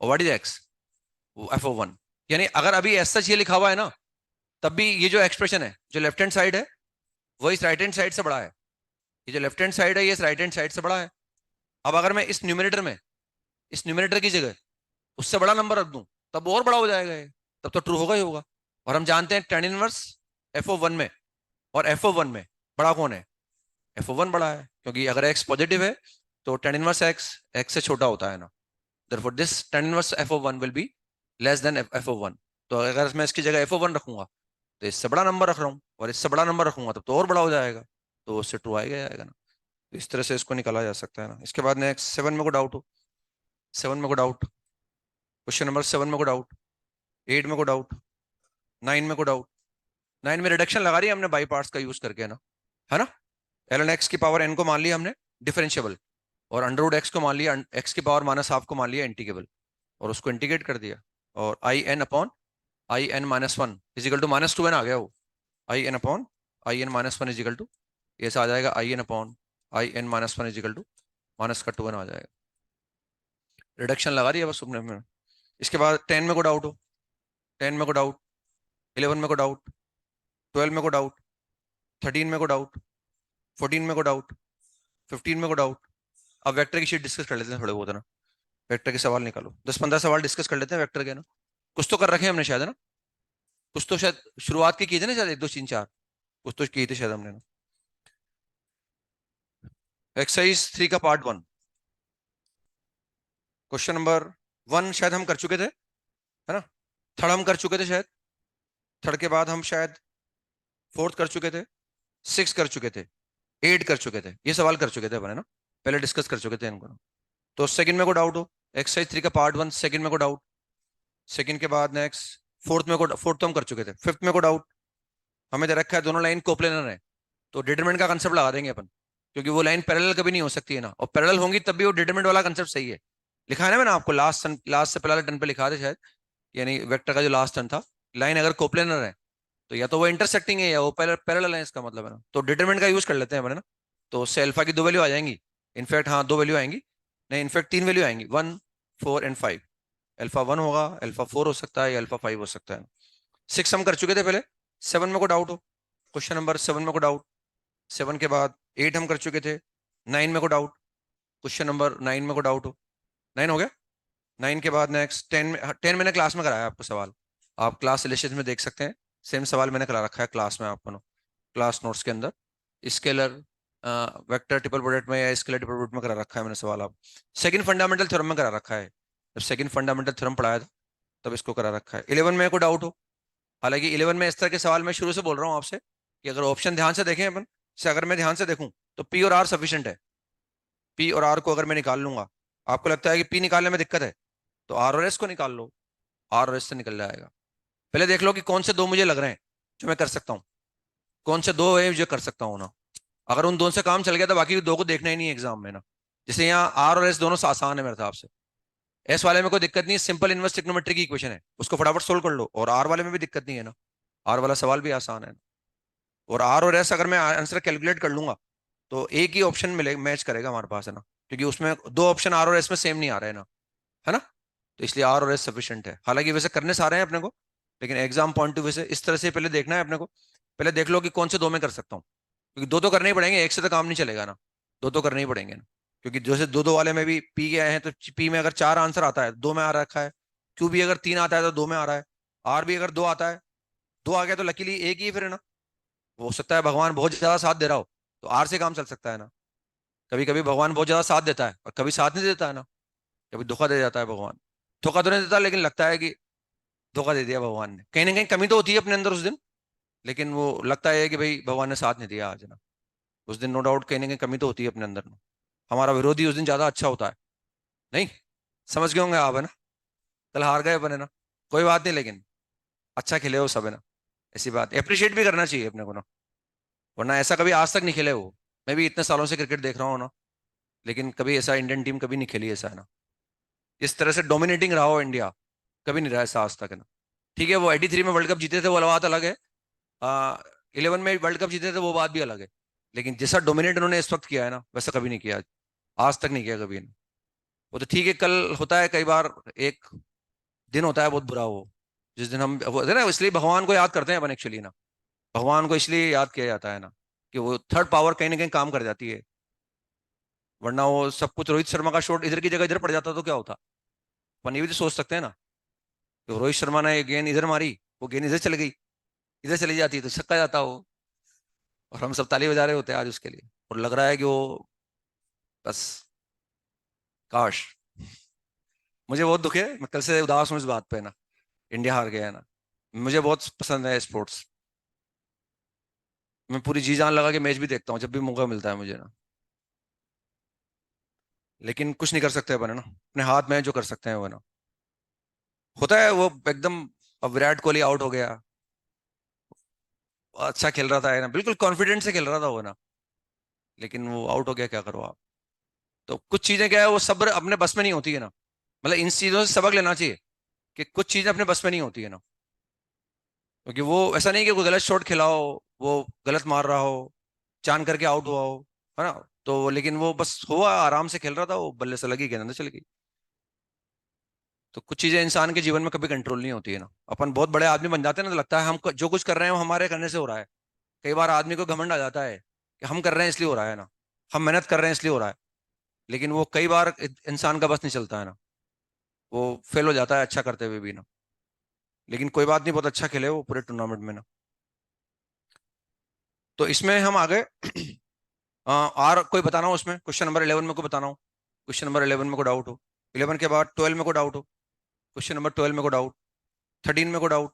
S1: और what is x, F of 1। यानी अगर अभी ऐसा ये लिखा हुआ है ना, तब भी ये जो एक्सप्रेशन है जो लेफ्ट हैंड साइड है वो इस राइट हैंड साइड से बड़ा है, ये जो लेफ्ट हैंड साइड है ये इस राइट हैंड साइड से बड़ा है। अब अगर मैं इस न्यूमरेटर की जगह उससे बड़ा नंबर रख दूं, तब और बड़ा हो जाएगा ये, तब तो ट्रू होगा ही होगा। और हम जानते हैं tan inverse f o one में और एफ ओ वन में बड़ा कौन है? एफ ओ वन बड़ा है, क्योंकि अगर एक्स पॉजिटिव है तो टेन इनवर्स एक्स एक्स से छोटा होता है ना। therefore this tan inverse f of 1 will be less than f of 1। तो अगर मैं इसकी जगह f of 1 रखूंगा तो इससे बड़ा नंबर रख रहा हूँ, और इससे बड़ा नंबर रखूंगा तब तो और बड़ा हो जाएगा, तो उससे ट्रू आएगा ही आएगा ना। तो इस तरह से इसको निकाला जा सकता है ना। इसके बाद नेक्स्ट सेवन में को डाउट हो, सेवन में को डाउट, क्वेश्चन नंबर सेवन में को डाउट, एट में को डाउट, नाइन में को डाउट। नाइन में रिडक्शन लगा रही है हमने बाई पार्ट्स का यूज करके ना, है ना। एल एन एक्स की पावर एन को मान लिया हमने डिफरेंशियबल, और अंडर रूट एक्स को मान लिया, एक्स की पावर माइनस हाफ को मान लिया इंटीग्रेबल, और उसको इंटीग्रेट कर दिया। और I N upon I N minus one equal to minus two N आ गया वो। I N upon I N minus one equal to, ऐसा आ जाएगा I N upon I N minus one equal to minus का two N आ जाएगा। Reduction लगा रही है बस सुपने में। इसके बाद टेन में को डाउट हो, टेन में को डाउट, इलेवन में को डाउट, ट्वेल्व में को डाउट, थर्टीन में को डाउट, फोर्टीन में को डाउट, फिफ्टीन में को डाउट। अब वेक्टर की शीट डिस्कस कर लेते हैं थोड़े बहुत, है ना। वेक्टर के सवाल निकालो, 10-15 सवाल डिस्कस कर लेते हैं वेक्टर के ना। कुछ तो कर रखे हैं हमने शायद, है ना। कुछ तो शायद शुरुआत की थे ना शायद, एक दो तीन चार कुछ तो किए थे शायद हमने ना। एक्सरसाइज 3 का पार्ट 1, क्वेश्चन नंबर 1 शायद हम कर चुके थे, है ना। थर्ड हम कर चुके थे शायद, थर्ड के बाद हम शायद फोर्थ कर चुके थे, सिक्स कर चुके थे, एट कर चुके थे, ये सवाल कर चुके थे अपने ना, पहले डिस्कस कर चुके थे इनको ना। तो सेकंड में को डाउट हो, एक्सरसाइज 3 का पार्ट 1 सेकंड में को डाउट, सेकंड के बाद नेक्स्ट फोर्थ में को, फोर्थ तो हम कर चुके थे, फिफ्थ में को डाउट। हमें दे रखा है दोनों लाइन कोप्लेनर है, तो डिटरमिनेंट का कंसेप्ट लगा देंगे अपन, क्योंकि वो लाइन पैरेलल कभी नहीं हो सकती है ना, और पैरेलल होंगी तब भी वो डिटरमिनेंट वाला कंसेप्ट सही है। लिखा है ना मैंने आपको लास्ट से पहले टर्न पे लिखा था शायद, यानी वेक्टर का जो लास्ट टर्न था, लाइन अगर कोप्लेनर है तो या तो वो इंटरसेक्टिंग है या वो पैरेलल है, इसका मतलब है ना। तो डिटरमिनेंट का यूज कर लेते हैं अपन, है ना। तो उससे अल्फा की दो वैल्यू आ जाएंगी, इनफैक्ट हाँ दो वैल्यू आएंगी, नहीं इनफैक्ट तीन वैल्यू आएंगी, 1, 4 एंड 5। अल्फा 1 होगा, अल्फा 4 हो सकता है, या अल्फा 5 हो सकता है। सिक्स हम कर चुके थे पहले, सेवन में को डाउट हो, क्वेश्चन नंबर सेवन में को डाउट, सेवन के बाद एट हम कर चुके थे, नाइन में को डाउट, क्वेश्चन नंबर नाइन में को डाउट हो, नाइन हो गया। नाइन के बाद नेक्स्ट टेन में, टेन मैंने क्लास में कराया आपको सवाल, आप क्लास सिलेबस में देख सकते हैं, सेम सवाल मैंने करा रखा है क्लास में आपको, क्लास नोट्स के अंदर। स्केलर वेक्टर ट्रिपल प्रोडक्ट में या स्केलर ट्रिपल प्रोडक्ट में करा रखा है मैंने सवाल, आप सेकंड फंडामेंटल थ्योरम में करा रखा है, जब सेकंड फंडामेंटल थ्योरम पढ़ाया था तब इसको करा रखा है। इलेवन में कोई डाउट हो, हालांकि इलेवन में इस तरह के सवाल मैं शुरू से बोल रहा हूँ आपसे कि अगर ऑप्शन ध्यान से देखें अपन से, अगर मैं ध्यान से देखूं तो पी और आर सफिशिएंट है। पी और आर को अगर मैं निकाल लूंगा, आपको लगता है कि पी निकालने में दिक्कत है तो आर और एस को निकाल लो, आर और एस से निकल जाएगा। पहले देख लो कि कौन से दो मुझे लग रहे हैं जो मैं कर सकता हूँ, कौन से दो है जो कर सकता हूँ ना। अगर उन दोनों से काम चल गया तो बाकी दो को देखना ही नहीं एग्जाम में ना। जैसे यहाँ आर और एस दोनों से आसान है मेरे हिसाब से, एस वाले में कोई दिक्कत नहीं है, सिंपल इनवर्स ट्रिग्नोमेट्री की इक्वेशन है, उसको फटाफट सोल्व कर लो, और आर वाले में भी दिक्कत नहीं है ना, आर वाला सवाल भी आसान है। और आर और एस अगर मैं आंसर कैलकुलेट कर लूंगा तो एक ही ऑप्शन मिले मैच करेगा हमारे पास, है ना, क्योंकि उसमें दो ऑप्शन आर और एस में सेम नहीं आ रहे हैं ना, है ना। तो इसलिए आर और एस सफिशिएंट है, हालांकि वैसे करने सारे हैं अपने को, लेकिन एग्जाम पॉइंट ऑफ व्यू से इस तरह से पहले देखना है अपने को। पहले देख लो कि कौन से दो में कर सकता हूँ, क्योंकि दो तो करने ही पड़ेंगे, एक से तो काम नहीं चलेगा ना, दो तो करने ही पड़ेंगे ना। क्योंकि जैसे दो दो वाले में भी पी के आए हैं, तो पी में अगर चार आंसर आता है दो में आ रखा है, क्यू भी अगर तीन आता है तो दो में आ रहा है, आर भी अगर दो आता है, दो आ गया तो लकीली एक ही फिर, है ना। हो सकता है भगवान बहुत ज्यादा साथ दे रहा हो तो आर से काम चल सकता है ना। कभी कभी भगवान बहुत ज्यादा साथ देता है और कभी साथ नहीं देता है ना, कभी धोखा दे जाता है भगवान। धोखा तो नहीं देता, लेकिन लगता है कि धोखा दे दिया भगवान ने, कहीं ना कहीं कमी तो होती है अपने अंदर उस दिन, लेकिन वो लगता है कि भाई भगवान ने साथ नहीं दिया आज ना। उस दिन नो डाउट कहीं ना कहीं कमी तो होती है अपने अंदर में, हमारा विरोधी उस दिन ज्यादा अच्छा होता है। नहीं, समझ गए होंगे आप, है ना। कल हार गए अपन, है ना, कोई बात नहीं, लेकिन अच्छा खेले हो सब, है ना। ऐसी बात अप्रिशिएट भी करना चाहिए अपने को ना, वरना ऐसा कभी आज तक नहीं खेले हो। मैं भी इतने सालों से क्रिकेट देख रहा हूँ ना, लेकिन कभी ऐसा इंडियन टीम कभी नहीं खेली ऐसा, है ना। इस तरह से डोमिनेटिंग रहा हो इंडिया, कभी नहीं रहा ऐसा आज तक, है ना। ठीक है, वो 83 में वर्ल्ड कप जीते थे, वो बात अलग है। 11 में वर्ल्ड कप जीते थे, वो बात भी अलग है। लेकिन जैसा डोमिनेट उन्होंने इस वक्त किया है ना, वैसा कभी नहीं किया, आज तक नहीं किया कभी ने। वो तो ठीक है, कल होता है कई बार, एक दिन होता है बहुत बुरा वो, जिस दिन हम वो है ना, इसलिए भगवान को याद करते हैं अपन एक्चुअली ना। भगवान को इसलिए याद किया जाता है ना, कि वो थर्ड पावर कहीं ना कहीं काम कर जाती है, वरना वो सब कुछ रोहित शर्मा का शॉट इधर की जगह इधर पड़ जाता तो क्या होता। अपन ये भी तो सोच सकते हैं ना, कि रोहित शर्मा ने गेंद इधर मारी, वो गेंद इधर चली गई, इधर चली जाती तो छक्का जाता वो, और हम सब ताली बजा रहे होते हैं आज उसके लिए, और लग रहा है कि वो बस, काश। मुझे बहुत दुख है, मैं कल से उदास हूँ इस बात पे ना, इंडिया हार गया है ना। मुझे बहुत पसंद है स्पोर्ट्स, मैं पूरी जी जान लगा के मैच भी देखता हूँ जब भी मौका मिलता है मुझे ना। लेकिन कुछ नहीं कर सकते अपन है ना, अपने हाथ में है जो कर सकते हैं वो ना, होता है वो एकदम। अब विराट कोहली आउट हो गया, अच्छा खेल रहा था है ना, बिल्कुल कॉन्फिडेंट से खेल रहा था वो ना, लेकिन वो आउट हो गया, क्या करो आप। तो कुछ चीजें क्या है, वो सब्र अपने बस में नहीं होती है ना, मतलब इन चीजों से सबक लेना चाहिए कि कुछ चीजें अपने बस में नहीं होती है ना। क्योंकि वो ऐसा नहीं कि कोई गलत शॉट खिला हो, वो गलत मार रहा हो, चान करके आउट हुआ हो, है ना। तो लेकिन वो बस हुआ, आराम से खेल रहा था, वो बल्ले से लगी, गेंद अंदर चली गई। तो कुछ चीजें इंसान के जीवन में कभी कंट्रोल नहीं होती है ना, अपन बहुत बड़े आदमी बन जाते हैं ना, तो लगता है हम जो कुछ कर रहे हैं वो हमारे करने से हो रहा है। कई बार आदमी को घमंड आ जाता है कि हम कर रहे हैं इसलिए हो रहा है ना, हम मेहनत कर रहे हैं इसलिए हो रहा है। लेकिन वो कई बार इंसान का बस नहीं चलता है ना, वो फेल हो जाता है अच्छा करते हुए भी ना। लेकिन कोई बात नहीं, बहुत अच्छा खेले वो पूरे टूर्नामेंट में ना। तो इसमें हम आ गए। और कोई बताना हो उसमें, क्वेश्चन नंबर 11 में को बताना हो, क्वेश्चन नंबर 11 में को डाउट हो, 11 के बाद 12 में को डाउट हो, क्वेश्चन नंबर 12 में को डाउट, 13 में को डाउट,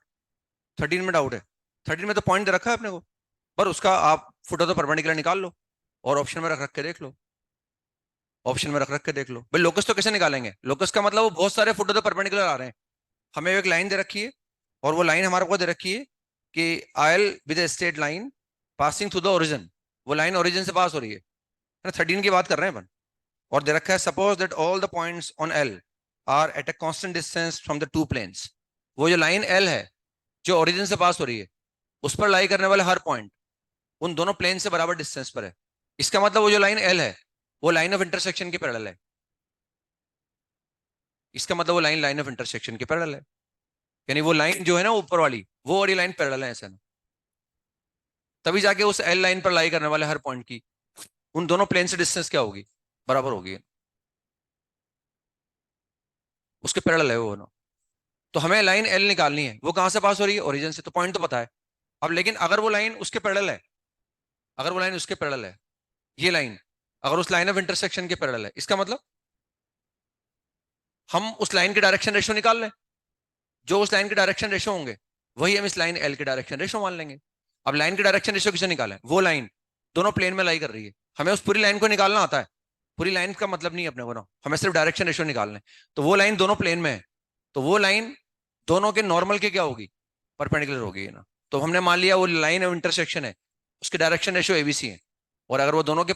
S1: 13 में डाउट है, 13 में तो पॉइंट दे रखा है अपने को, पर उसका आप फुट तो परपेंडिकुलर निकाल लो, और ऑप्शन में रख रख के देख लो, ऑप्शन में रख रख के देख लो भाई। लोकस तो कैसे निकालेंगे, लोकस का मतलब वो बहुत सारे फुट तो परपेंडिकुलर आ रहे हैं, हमें एक लाइन दे रखी है, और वो लाइन हमारे को दे रखी है कि oil with straight line passing through the origin, वो लाइन ओरिजिन से पास हो रही है ना, 13 की बात कर रहे हैं अपन। और दे रखा है suppose that all the points on l are at a constant distance from the two planes, वो जो लाइन एल है जो ओरिजिन से पास हो रही है, उस पर लाई करने वाले हर पॉइंट उन दोनों प्लेन से बराबर डिस्टेंस पर है। इसका मतलब वो जो लाइन एल है वो लाइन ऑफ इंटरसेक्शन के पैरेलल है, इसका मतलब वो लाइन लाइन ऑफ इंटरसेक्शन के पैरेलल है, यानी वो लाइन जो है ना ऊपर वाली, वो वाली लाइन पैरेलल है ऐसा ना। तभी जाके उस एल लाइन पर लाई करने वाले हर पॉइंट की उन दोनों प्लेन से डिस्टेंस क्या होगी, बराबर होगी, उसके पैरेलल है वो ना। तो हमें लाइन एल निकालनी है, वो कहां से पास हो रही है, ओरिजिन से, तो पॉइंट तो पता है। अब लेकिन अगर वो लाइन उसके पैरेलल है, अगर वो लाइन उसके पैरेलल है, ये लाइन अगर उस लाइन ऑफ इंटरसेक्शन के पैरेलल है, इसका मतलब हम उस लाइन के डायरेक्शन रेशो निकाल लें, जो उस लाइन के डायरेक्शन रेशो होंगे वही हम इस लाइन एल के डायरेक्शन रेशो मान लेंगे। अब लाइन के डायरेक्शन रेशो किसे निकालें, वो लाइन दोनों प्लेन में लाई कर रही है, हमें उस पूरी लाइन को निकालना आता है, पूरी लाइन का मतलब नहीं है अपने को ना, हमें सिर्फ डायरेक्शन रेशो निकालना है। तो वो लाइन दोनों प्लेन में है, तो वो लाइन दोनों के नॉर्मल के क्या होगी, परपेंडिकुलर होगी ना। तो हमने मान लिया वो लाइन ऑफ इंटरसेक्शन है, उसके डायरेक्शन रेशो एबीसी है, और अगर वो दोनों के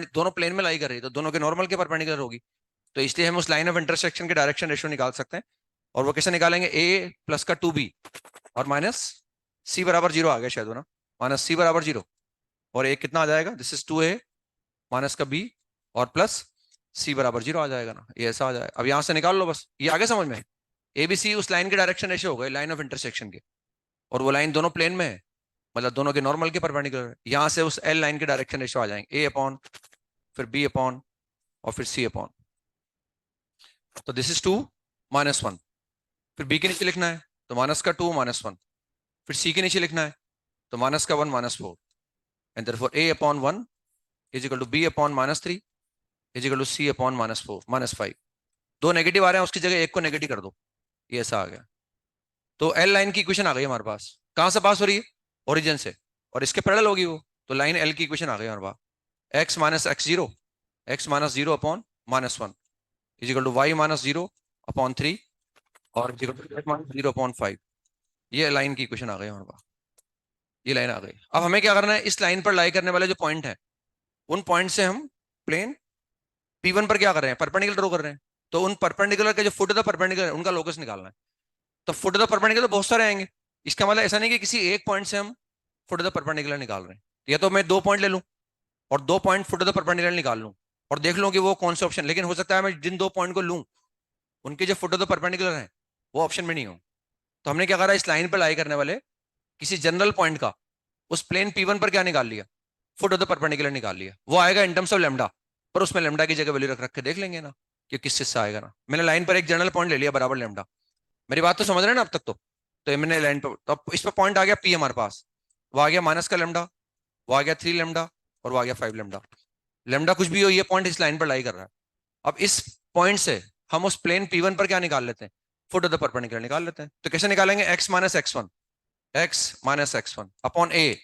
S1: दोनों प्लेन में लाई कर रही है तो दोनों के नॉर्मल के परपेंडिकुलर होगी। तो इसलिए हम उस लाइन ऑफ इंटरसेक्शन के डायरेक्शन रेशो निकाल सकते हैं। और वो कैसे निकालेंगे, ए प्लस का 2b और माइनस सी बराबर जीरो आ गया शायद वो ना, माइनस सी बराबर जीरो, और एक कितना आ जाएगा, दिस इज 2a माइनस का b और प्लस सी बराबर जीरो आ जाएगा ना, ये ऐसा आ जाएगा। अब यहां से निकाल लो बस, ये आगे समझ में। ए बी सी उस लाइन के डायरेक्शन रेशो हो गए लाइन ऑफ इंटरसेक्शन के, और वो लाइन दोनों प्लेन में है, मतलब दोनों के नॉर्मल के परपेंडिकुलर है। यहां से उस एल लाइन के डायरेक्शन रेशो आ जाएंगे, ए अपॉन फिर बी अपॉन और फिर सी अपॉन। तो दिस इज 2 माइनस 1, फिर बी के नीचे लिखना है तो माइनस का 2 माइनस 1, फिर सी के नीचे लिखना है तो माइनस का 1 minus 4, and therefore a upon 1 is equal to b upon minus 3 is equal to c upon minus 4 minus 5। दो नेगेटिव आ रहे हैं, उसकी जगह एक को नेगेटिव कर दो, ये ऐसा आ गया। तो एल लाइन की इक्वेशन आ गई हमारे पास, कहां से पास हो रही है, ओरिजिन से, और इसके पैरेलल होगी वो, तो लाइन एल की इक्वेशन आ गई हमारे पास, X minus X zero, X minus zero upon minus 1 is equal to Y minus zero upon 3 और is equal to minus zero upon 5। ये लाइन की इक्वेशन आ गई हमारे पास, ये लाइन आ गई। अब हमें क्या करना है, इस लाइन पर लाई करने वाले जो पॉइंट है उन पॉइंट से हम प्लेन P1 पर क्या कर रहे हैं, परपेंडिकुलर ड्रॉ कर रहे हैं। तो उन परपेंडिकुलर के जो फुट ऑफ द परपेंडिकुलर है उनका लोकस निकालना है। तो फुट ऑफ द परपेंडिकुलर बहुत सारे आएंगे, इसका मतलब ऐसा नहीं कि किसी एक पॉइंट से हम फुट ऑफ द परपेंडिकुलर निकाल रहे हैं। या तो मैं दो पॉइंट ले लूं और दो point foot of the perpendicular निकाल लूं और देख लूं कि वो कौन सा ऑप्शन, लेकिन हो सकता है मैं जिन दो पॉइंट को लूं उनके जो फुट ऑफ द परपेंडिकुलर है वो ऑप्शन में नहीं हो। तो हमने क्या करा, इस लाइन पर लाई करने वाले किसी जनरल पॉइंट का उस प्लेन P1 पर क्या निकाल लिया, फुट ऑफ द परपेंडिकुलर निकाल लिया, वो आएगा इन टर्म्स ऑफ लेमडा, पर उसमें लेमडा की जगह वैल्यू रख रख के देख लेंगे ना कि किस चीज से आएगा ना। मैंने लाइन पर एक जनरल पॉइंट ले लिया बराबर लेमडा। मेरी बात तो समझ रहे हैं ना अब तक? तो ये मैंने लाइन पर, तो अब इस पर पॉइंट आ गया पी हमारे पास, वो आ गया माइनस का लेमडा, वो आ गया 3 लेमडा, और वो आ गया 5 लेमडा। लेमडा कुछ भी हो, ये पॉइंट इस लाइन पर लाई कर रहा है। अब इस पॉइंट से हम उस प्लेन P1 पर क्या निकाल लेते हैं? फुट ऑफ द परपेंडिकुलर निकाल लेते हैं। तो कैसे निकालेंगे? x - x1 upon a।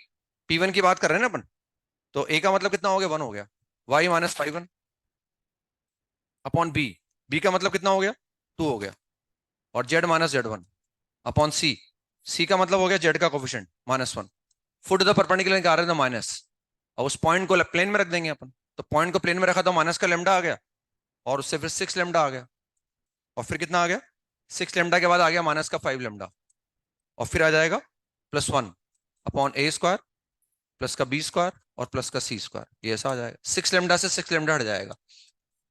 S1: P1 की बात कर रहे हैं ना अपन, तो a का मतलब कितना हो गया? 1 हो गया। y - 5 अपॉन b, b का मतलब कितना हो गया? 2 हो गया। और z - z1 upon c, c का मतलब हो गया z का coefficient -1। Foot of the perpendicular निकाल रहे थे माइनस, और उस पॉइंट को प्लेन में रख देंगे अपन। तो पॉइंट को प्लेन में रखा तो माइनस का लेमडा आ गया, और उससे फिर 6 लेमडा आ गया, और फिर कितना आ गया? 6 लेमडा के बाद आ गया माइनस का 5 लेमडा, और फिर आ जाएगा +1 अपॉन a² प्लस का b² और प्लस का c²। ये ऐसा आ जाएगा, 6 लेमडा से 6 लेमडा हट जाएगा,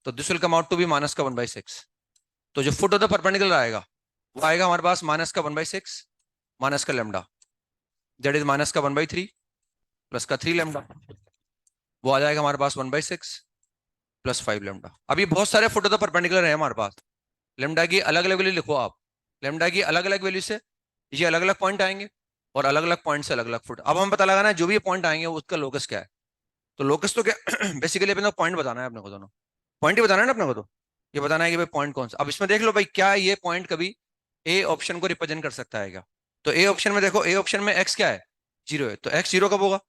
S1: तो this will come out to be minus का 1/6। तो जो फुट ऑफ द परपेंडिकुलर आएगा वो आएगा हमारे पास माइनस का 1/6 माइनस का लेमडा, दैट इज माइनस का 1/3 प्लस का 3 लेमडा, वो आ जाएगा हमारे पास 1/6 प्लस 5 लेमडा। अब ये बहुत सारे फुट ऑफ द परपेंडिकुलर है हमारे पास। लेमडा की अलग अलग वैल्यू लिखो आप, लेमडा की अलग अलग वैल्यू से ये अलग अलग पॉइंट आएंगे, और अलग अलग पॉइंट से अलग अलग फुट। अब हम पता लगाना है जो भी पॉइंट आएंगे उसका लोकस क्या है। तो लोकस तो क्या बेसिकली अपने पॉइंट बताना है अपने को, दोनों पॉइंट ही बताना है ना अपने को। तो ये बताना है कि भाई पॉइंट कौन सा। अब इसमें देख लो भाई, क्या ये पॉइंट कभी ए ऑप्शन को रिप्रेजेंट कर सकता है क्या? तो ए ऑप्शन में देखो, ए ऑप्शन में एक्स क्या है? 0 है। तो एक्स 0 कब होगा?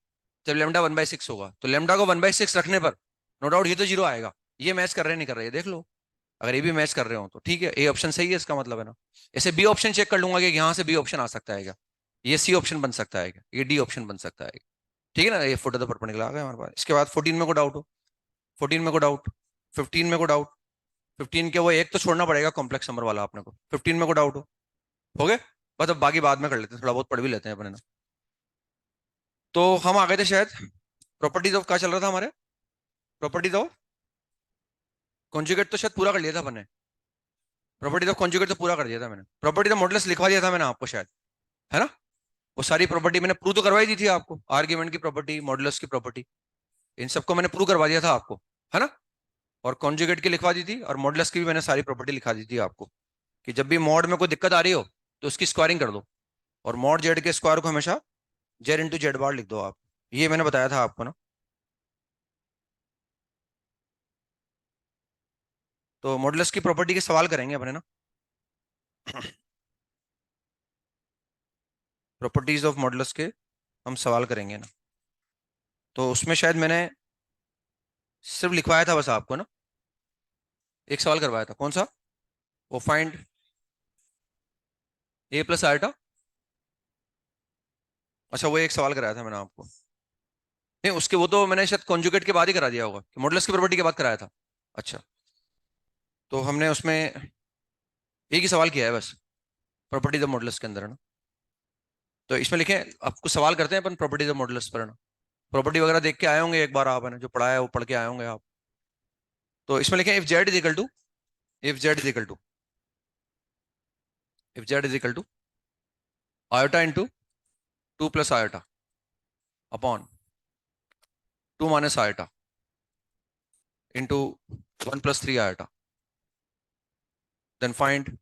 S1: जब लेमडा 1/6 होगा। तो लेमडा को 1/6 रखने पर नो डाउट ये तो 0 आएगा। ये मैच कर रहे नहीं कर रहे, ये देख लो। अगर ये भी मैच कर रहे हो तो ठीक है, ए ऑप्शन सही है, इसका मतलब है ना। ऐसे बी ऑप्शन चेक कर लूंगा कि यहाँ से बी ऑप्शन आ सकता है क्या, ये सी ऑप्शन बन सकता है क्या, ये डी ऑप्शन बन सकता है क्या। ठीक है ना, ये फुट ऑफ द परपेंडिकुलर आ गया हमारे पास। इसके बाद 14 में को डाउट हो, 14 में को डाउट, 15 में को डाउट, 15 के वो एक तो छोड़ना पड़ेगा कॉम्प्लेक्स नंबर वाला अपने को। 15 में को डाउट हो गए? बस अब बाकी बाद में कर लेते हैं, थोड़ा बहुत पढ़ भी लेते हैं अपने ना। तो हम आ गए थे शायद प्रॉपर्टीज ऑफ, क्या चल रहा था हमारे? प्रॉपर्टीज ऑफ कॉन्जुगेट तो शायद पूरा कर लिया था अपने। प्रॉपर्टीज ऑफ कॉन्जुगेट तो पूरा कर दिया था मैंने। प्रॉपर्टीज ऑफ मॉडुलस लिखवा दिया था मैंने आपको शायद, है ना? वो सारी प्रॉपर्टी मैंने प्रूव तो करवाई दी थी आपको, आर्ग्यूमेंट की प्रॉपर्टी, मॉडुलस की प्रॉपर्टी, इन सबको मैंने प्रूव करवा दिया था आपको, है ना? और कॉन्जुगेट की लिखवा दी थी, और मॉडुलस की भी मैंने सारी प्रॉपर्टी लिखा दी थी आपको, कि जब भी मॉड में कोई दिक्कत आ रही हो तो उसकी स्क्वायरिंग कर दो, और मॉड जेड के स्क्वायर को हमेशा z × z बार लिख दो आप। ये मैंने बताया था आपको ना। तो मॉडुलस की प्रॉपर्टी के सवाल करेंगे अपने ना। प्रॉपर्टीज ऑफ मॉडुलस के हम सवाल करेंगे ना। तो उसमें शायद मैंने सिर्फ लिखवाया था बस आपको ना, एक सवाल करवाया था, कौन सा? वो फाइंड a + आयोटा। अच्छा, वो एक सवाल कराया था मैंने आपको। नहीं, उसके वो तो मैंने शायद कॉन्जुगेट के बाद ही करा दिया होगा, कि मॉडुलस की प्रॉपर्टी के बाद कराया था। अच्छा, तो हमने उसमें एक ही सवाल किया है बस, प्रॉपर्टीज ऑफ मॉडुलस के अंदर है ना। तो इसमें लिखे, आपको सवाल करते हैं अपन प्रॉपर्टीज ऑफ मॉडुलस पर है ना। प्रॉपर्टी वगैरह देख के आए होंगे एक बार आप, है ना, जो पढ़ा है वो पढ़ के आए होंगे आप। तो इसमें लिखे if z is equal to iota into 2 + iota upon 2 - iota into 1 + 3 iota, then find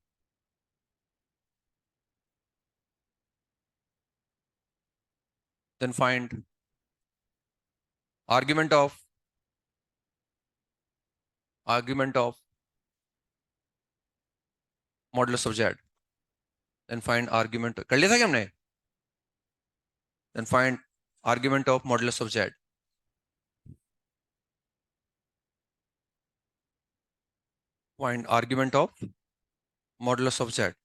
S1: argument of modulus of z, then find argument, कर लिया था क्या हमने? Then find argument of modulus of z, find argument of modulus of z.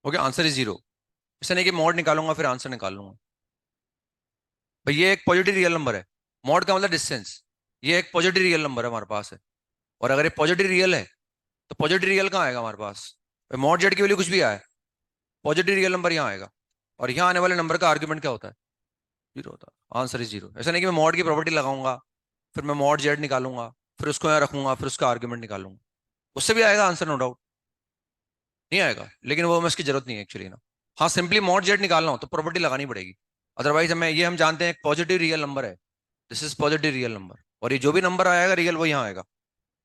S1: Okay, answer is zero. ऐसा नहीं कि mod निकालूंगा फिर आंसर निकाल लूंगा। भाई ये एक पॉजिटिव रियल नंबर है। मॉड का मतलब डिस्टेंस। ये एक पॉजिटिव रियल नंबर है हमारे पास है। और अगर ये पॉजिटिव रियल है तो पॉजिटिव रियल कहाँ आएगा हमारे पास? मॉड जेड की वैल्यू कुछ भी आए, पॉजिटिव रियल नंबर यहाँ आएगा। और यहाँ आने वाले नंबर का आर्ग्यूमेंट क्या होता है? जीरो होता है। Answer is zero. ऐसा नहीं कि मैं मॉड की प्रॉपर्टी लगाऊंगा, फिर मैं मॉड जेड निकालूंगा, फिर उसको यहाँ रखूंगा, फिर उसका आर्ग्यूमेंट निकालूंगा। उससे भी आएगा आंसर, नो डाउट। नहीं आएगा, लेकिन वो हमें इसकी जरूरत नहीं है एक्चुअली ना। हाँ, सिंपली मॉड जेड निकालना हो तो प्रॉपर्टी लगानी पड़ेगी। अदरवाइज हमें ये हम जानते हैं पॉजिटिव रियल नंबर है, this is positive real number, और ये जो भी नंबर आएगा रियल वो यहाँ आएगा।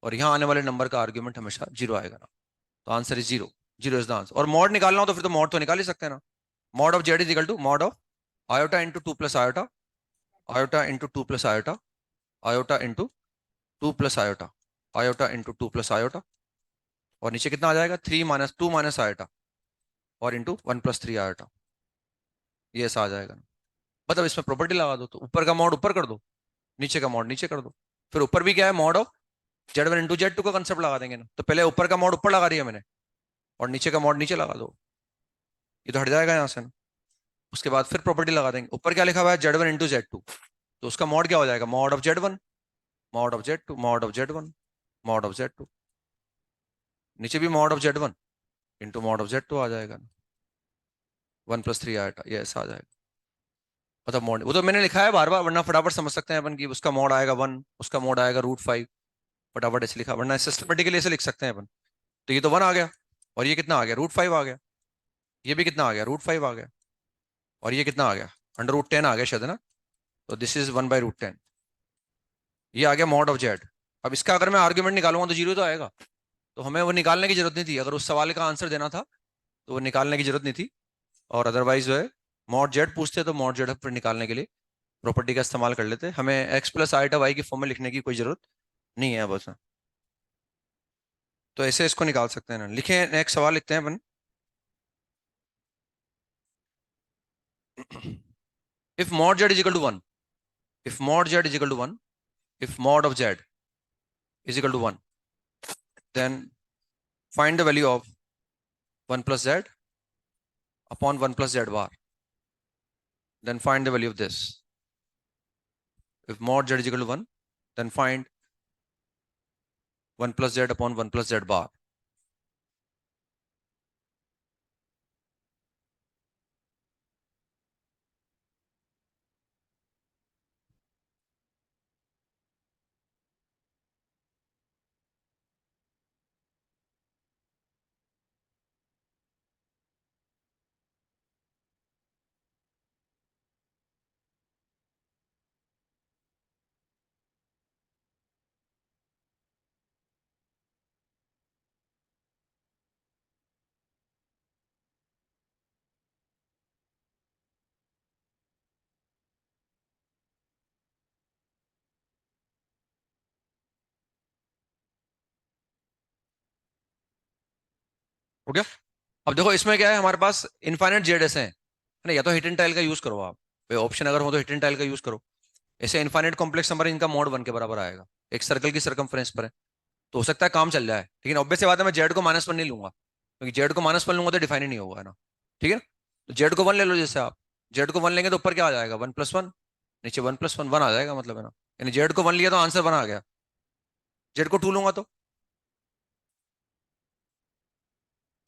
S1: और यहाँ आने वाले नंबर का आर्ग्यूमेंट हमेशा जीरो आएगा ना। तो answer is zero. Zero is the answer. और मॉड निकालना हो तो फिर तो मॉड तो निकाल ही सकते हैं ना। Mod of Z is equal to mod of iota into two plus iota, iota into two plus iota, iota into two plus iota, iota into two plus iota. और नीचे कितना आ जाएगा? Three minus two minus iota, और into one plus three iota. ये ऐसा आ जाएगा ना। मतलब इसमें प्रॉपर्टी लगा दो तो ऊपर का मॉड ऊपर कर दो, नीचे का मॉड नीचे कर दो। फिर ऊपर भी क्या है? Mod of Z one into Z two का कंसेप्ट लगा देंगे ना। तो पहले ऊपर का मॉड ऊपर लगा दिया मैंने, और नीचे का मॉड नीचे लगा दो। ये तो हट जाएगा यहाँ से ना। उसके बाद फिर प्रॉपर्टी लगा देंगे। ऊपर क्या लिखा हुआ है? Z one into Z two. तो उसका मॉड क्या हो जाएगा? Mod of Z one, mod of Z two, mod of Z one, mod of Z two. नीचे भी mod of Z one into mod of Z two आ जाएगा ना। वन प्लस थ्री आएगा, ये ऐसा आ जाएगा। मतलब मॉड वो तो मैंने लिखा है बार बार, वरना फटाफट समझ सकते हैं अपन की उसका मॉड आएगा वन, उसका मॉड आएगा रूट फाइव। फटाफट ऐसे लिखा, वरना सिस्टमेटिकली ऐसे लिख सकते हैं अपन। तो ये तो वन आ गया, और ये कितना आ गया? रूट फाइव आ गया। ये भी कितना आ गया? रूट फाइव आ गया। और ये कितना आ गया? अंडर रूट टेन आ गया शायद, है ना। तो this is one by root ten. ये आ गया मॉड ऑफ जेड। अब इसका अगर मैं आर्ग्यूमेंट निकालूंगा तो जीरो तो आएगा। तो हमें वो निकालने की जरूरत नहीं थी, अगर उस सवाल का आंसर देना था तो वो निकालने की जरूरत नहीं थी। और अदरवाइज जो है मॉड जेड पूछते तो मॉड जेड फिर निकालने के लिए प्रॉपर्टी का इस्तेमाल कर लेते। हमें एक्स प्लस आईटा वाई की फॉर्म में लिखने की कोई जरूरत नहीं है बस। तो ऐसे इसको निकाल सकते हैं ना। लिखें, नेक्स्ट सवाल लिखते हैं अपन। If mod Z is equal to one, if mod z is equal to 1, if mod of z is equal to 1, then find the value of 1 plus z upon 1 plus z bar. Then find the value of this. If mod z is equal to 1, then find 1 plus z upon 1 plus z bar. हो गया? अब देखो इसमें क्या है, हमारे पास infinite Z ऐसे हैं, है ना। या तो हिट एंड टाइल का यूज करो आप, ऑप्शन अगर हो तो हिट एंड टाइल का यूज करो। ऐसे इनफाइनाइट कॉम्प्लेक्स नंबर इनका मॉड वन के बराबर आएगा, एक सर्कल की सर्कमफ्रेंस पर है। तो हो सकता है काम चल जाए, लेकिन ऑब्वियस सी बात है मैं जेड को माइनस वन नहीं लूंगा, क्योंकि जेड को माइनस वन लूंगा तो डिफाइन ही नहीं होगा, है ना। ठीक है ना। तो जेड को वन ले लो। जैसे आप जेड को वन लेंगे तो ऊपर क्या आ जाएगा? वन प्लस वन, नीचे वन प्लस वन, वन आ जाएगा मतलब, है ना। यानी जेड को वन लिया तो आंसर वन आ गया। जेड को टू लूंगा तो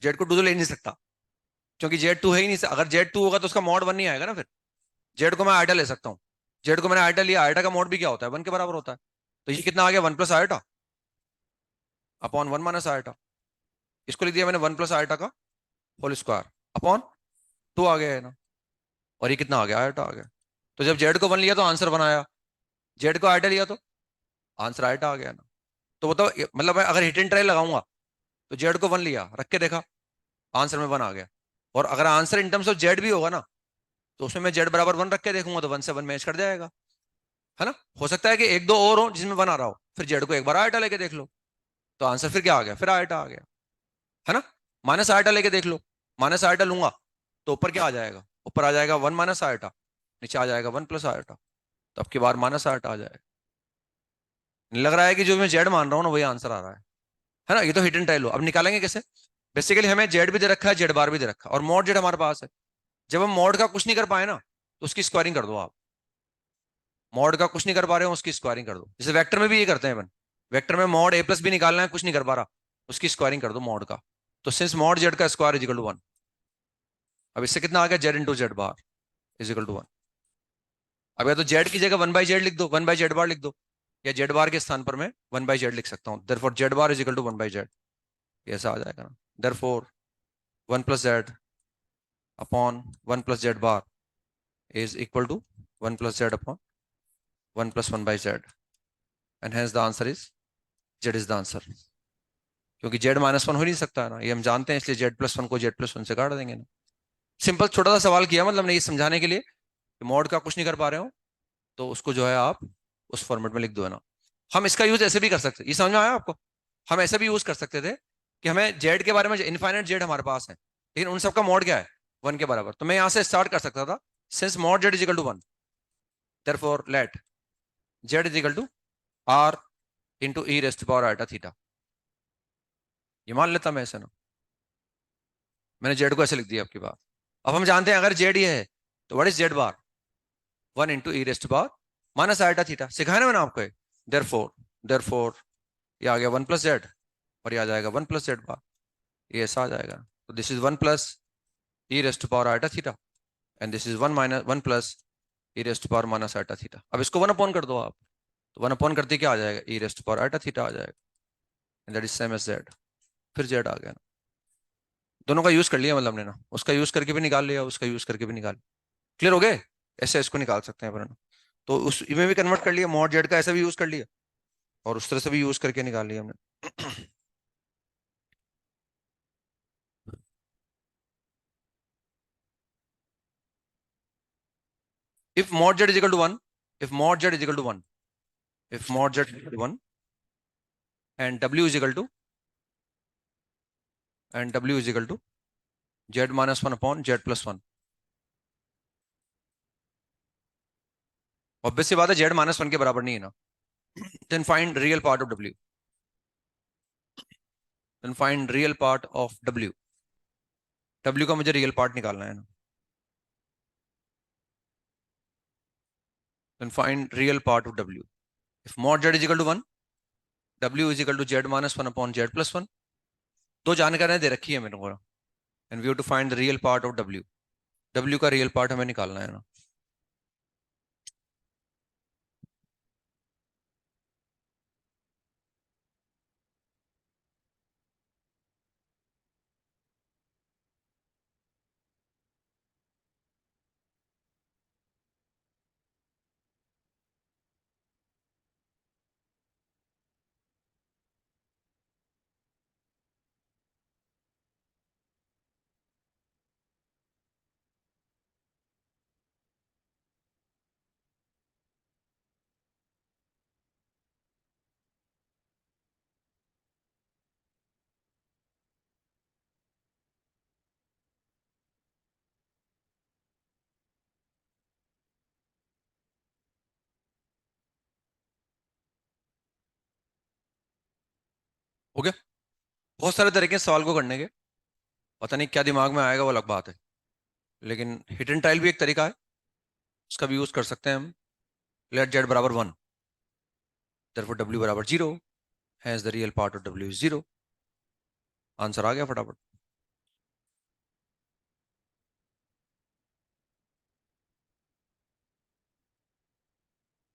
S1: जेड को टू तो ले नहीं सकता, क्योंकि जेड टू है ही नहीं। अगर जेड टू होगा तो उसका मॉड वन नहीं आएगा ना फिर। जेड को मैं आइटा ले सकता हूँ। जेड को मैंने आइटा लिया, आइटा का मॉड भी क्या होता है? वन के बराबर होता है। तो ये कितना आ गया? One plus iota upon one minus iota. इसको लिख दिया मैंने वन प्लस आइटा का होल स्क्वायर अपॉन टू आ गया है ना। और ये कितना आ गया? आइटा आ गया। तो जब जेड को वन लिया तो आंसर वन आया, जेड को आइटा लिया तो आंसर आइटा आ गया ना। तो बताओ मतलब मैं अगर हिट एंड ट्राई लगाऊंगा तो जेड को वन लिया, रख के देखा, आंसर में वन आ गया। और अगर answer in terms of Z भी होगा ना, तो उसमें मैं जेड बराबर वन रख के देखूंगा तो वन से वन मैच कर जाएगा, है ना। हो सकता है कि एक दो और हो जिसमें वन आ रहा हो, फिर जेड को एक बार आइटा लेके देख लो, तो आंसर फिर क्या आ गया? फिर आइटा आ गया, है ना। माइनस आइटा लेके देख लो, माइनस आइटा लूंगा तो ऊपर क्या आ जाएगा? ऊपर आ जाएगा वन माइनस आइटा, नीचे आ जाएगा वन प्लस आइटा। तो अब की बार माइनस आइटा आ जाएगा। लग रहा है कि जो मैं जेड मान रहा हूँ ना वही आंसर आ रहा है ना। ये तो हिट एंड ट्राई लो। अब निकालेंगे कैसे? बेसिकली हमें जेड भी दे रखा है, जेड बार भी दे रखा है, और मॉड जेड हमारे पास है। जब हम मॉड का कुछ नहीं कर पाए ना, तो उसकी स्क्वायरिंग कर दो आप। मॉड का कुछ नहीं कर पा रहे हो, उसकी स्क्वायरिंग कर दो। जैसे वेक्टर में भी ये करते हैं अपन, वेक्टर में मॉड ए प्लस भी निकालना है, कुछ नहीं कर पा रहा, उसकी स्क्वायरिंग कर दो मॉड का। तो सिंस मॉड जेड का स्क्वायर इज इक्वल टू 1, अब इससे कितना आ गया, z into Z bar is equal to 1। अब या तो जेड की जगह 1/z लिख दो, 1/z बार लिख दो, या जेड बार के स्थान पर मैं 1/z लिख सकता हूँ। Therefore z bar is equal to 1/z, ऐसा आ जाएगा ना। Therefore 1 plus z upon 1 plus z bar is equal to 1 plus z upon 1 plus 1 by z, and hence the answer is z is the answer। क्योंकि z -1 हो नहीं सकता है ना, ये हम जानते हैं, इसलिए z+1 को z+1 से काट देंगे ना। सिंपल छोटा सा सवाल किया, मतलब ने ये समझाने के लिए कि मॉड का कुछ नहीं कर पा रहे हो, तो उसको जो है आप उस फॉर्मेट में लिख दो है ना। हम इसका यूज ऐसे भी कर सकते, ये समझ में आया आपको? हम ऐसे भी यूज कर सकते थे कि हमें जेड के बारे में, इनफाइनाइट जेड हमारे पास है, लेकिन उन सबका मॉड क्या है, 1 के बराबर। तो मैं यहां से स्टार्ट कर सकता था, since mod Z is equal to 1, therefore let z is equal to r into e raised power iota theta. ये मान लेता मैं ऐसे ना, मैंने जेड को ऐसे लिख दिया आपकी बात। अब हम जानते हैं अगर जेड ये है, तो what is z bar, 1 into e raised power minus iota theta. सिखाया ना मैंने आपको। देयरफॉर देयरफॉर ये आ गया 1 प्लस जेड, और ये आ जाएगा 1 प्लस जेड बार, ये ऐसा आ जाएगा। तो this is 1 plus e raised power iota theta, and this is 1 plus e raised power minus iota theta. अब इसको 1 अपॉन कर दो आप, तो 1 अपॉन करते क्या आ जाएगा, e raised power iota theta आ जाएगा, and that is same as z. फिर जेड आ गया ना। दोनों का यूज कर लिया मतलब हमने ना, उसका यूज करके भी निकाल लिया, उसका यूज करके भी निकाल। क्लियर हो गए? ऐसे इसको निकाल सकते हैं अपन। तो उस में भी कन्वर्ट कर लिया, मॉड जेड का ऐसा भी यूज कर लिया, और उस तरह से भी यूज करके निकाल लिया हमने। if mod z is equal to 1, if mod z is equal to 1, if mod z is equal to 1, and w is equal to, and w is equal to z minus 1 upon z plus 1, obvious सी बात है z -1 के बराबर नहीं है ना। then find real part of w, then find real part of w, w का मुझे real part निकालना है ना। then find real part of w, if mod z is equal to 1, w is equal to z minus 1 upon z plus 1। दो जानकारियां दे रखी है मेरे को, and we have to find the real part of w, w का real part हमें निकालना है ना। हो गया? बहुत सारे तरीके हैं सवाल को करने के, पता नहीं क्या दिमाग में आएगा वो अलग बात है, लेकिन हिट एंड ट्रायल भी एक तरीका है, उसका भी यूज कर सकते हैं हम। लेट जेड बराबर 1, therefore w बराबर 0, hence the real part of w is 0। Answer आ गया फटाफट।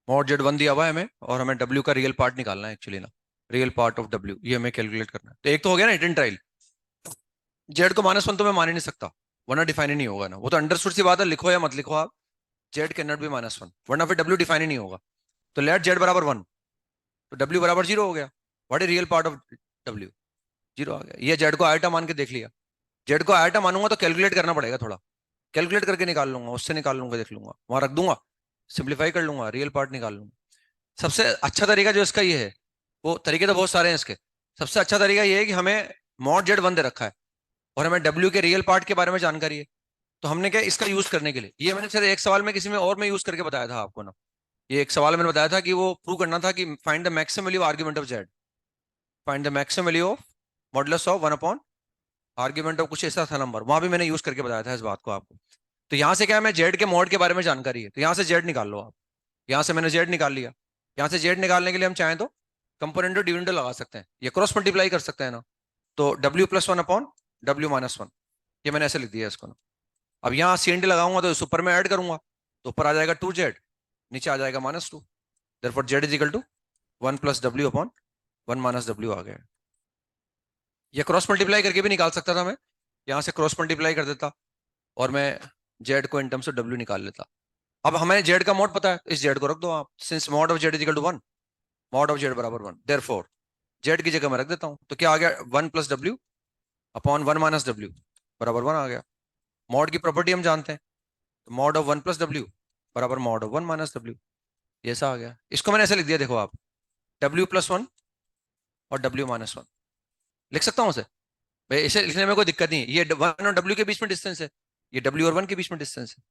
S1: मॉड जेड 1 दिया हुआ है हमें, और हमें w का रियल पार्ट निकालना है एक्चुअली ना। रियल पार्ट ऑफ w ये हमें कैलकुलेट करना है। तो एक तो हो गया ना हिट एंड ट्रायल। जेड को -1 तो मैं मान ही नहीं सकता, वरना डिफाइन ही नहीं होगा ना। वो तो अंडरस्टूड सी बात है, लिखो या मत लिखो आप, जेड कैन नॉट बी -1, वरना फिर w डिफाइन ही नहीं होगा। तो लेट जेड बराबर 1, तो w बराबर 0 हो गया। What is real part of w? 0 आ गया। ये जेड को आयटा मान के देख लिया। जेड को आयटा मानूंगा तो कैलकुलेट करना पड़ेगा थोड़ा, कैलकुलेट करके निकाल लूंगा, उससे निकाल लूंगा, देख लूंगा, वहां रख दूंगा, सिंप्लीफाई कर लूंगा, रियल पार्ट निकाल लूंगा। सबसे अच्छा तरीका जो इसका ये है, वो तरीके तो बहुत सारे हैं इसके, सबसे अच्छा तरीका ये है कि हमें मॉड जेड 1 दे रखा है, और हमें w के रियल पार्ट के बारे में जानकारी है। तो हमने क्या इसका यूज करने के लिए, ये मैंने सिर्फ एक सवाल में किसी में और में यूज करके बताया था आपको ना। ये एक सवाल मैंने बताया था कि वो प्रूव करना था कि find the maximum value argument of z, find the maximum value of modulus of 1 upon argument of कुछ ऐसा था नंबर, वहां भी मैंने यूज करके बताया था इस बात को आपको। तो यहाँ से क्या है, मैं जेड के मॉड के बारे में जानकारी है, तो यहाँ से जेड निकाल लो आप। यहाँ से मैंने जेड निकाल लिया। यहाँ से जेड निकालने के लिए हम चाहें तो कंपोनेंट और डिविडेंड लगा सकते हैं, ये क्रॉस मल्टीप्लाई कर सकते हैं ना। तो W+1 अपॉन W-1, ये मैंने ऐसे लिख दिया इसको ना। अब यहाँ CND लगाऊंगा तो इस ऊपर में ऐड करूंगा, तो ऊपर आ जाएगा 2Z, नीचे आ जाएगा -2। Therefore Z is equal to 1 + W upon 1 - W आ गया। ये क्रॉस मल्टीप्लाई करके भी निकाल सकता था मैं, यहाँ से क्रॉस मल्टीप्लाई कर देता और मैं जेड को इन टर्म्स ऑफ डब्ल्यू निकाल लेता। अब हमें जेड का मॉड पता है, इस जेड को रख दो आप, since mod of Z is equal to 1, mod of z बराबर 1, देयरफॉर जेड की जगह मैं रख देता हूँ, तो क्या आ गया, 1 + W अपॉन 1 - W बराबर 1 आ गया। मॉड की प्रॉपर्टी हम जानते हैं, तो मॉड ऑफ 1 + W बराबर मॉड ऑफ 1 - W, ये ऐसा आ गया। इसको मैंने ऐसे लिख दिया, देखो आप, W+1 और W-1 लिख सकता हूँ उसे भाई, इसे लिखने में कोई दिक्कत नहीं है, ये 1 और W के बीच में डिस्टेंस है, ये W और 1 के बीच में डिस्टेंस है,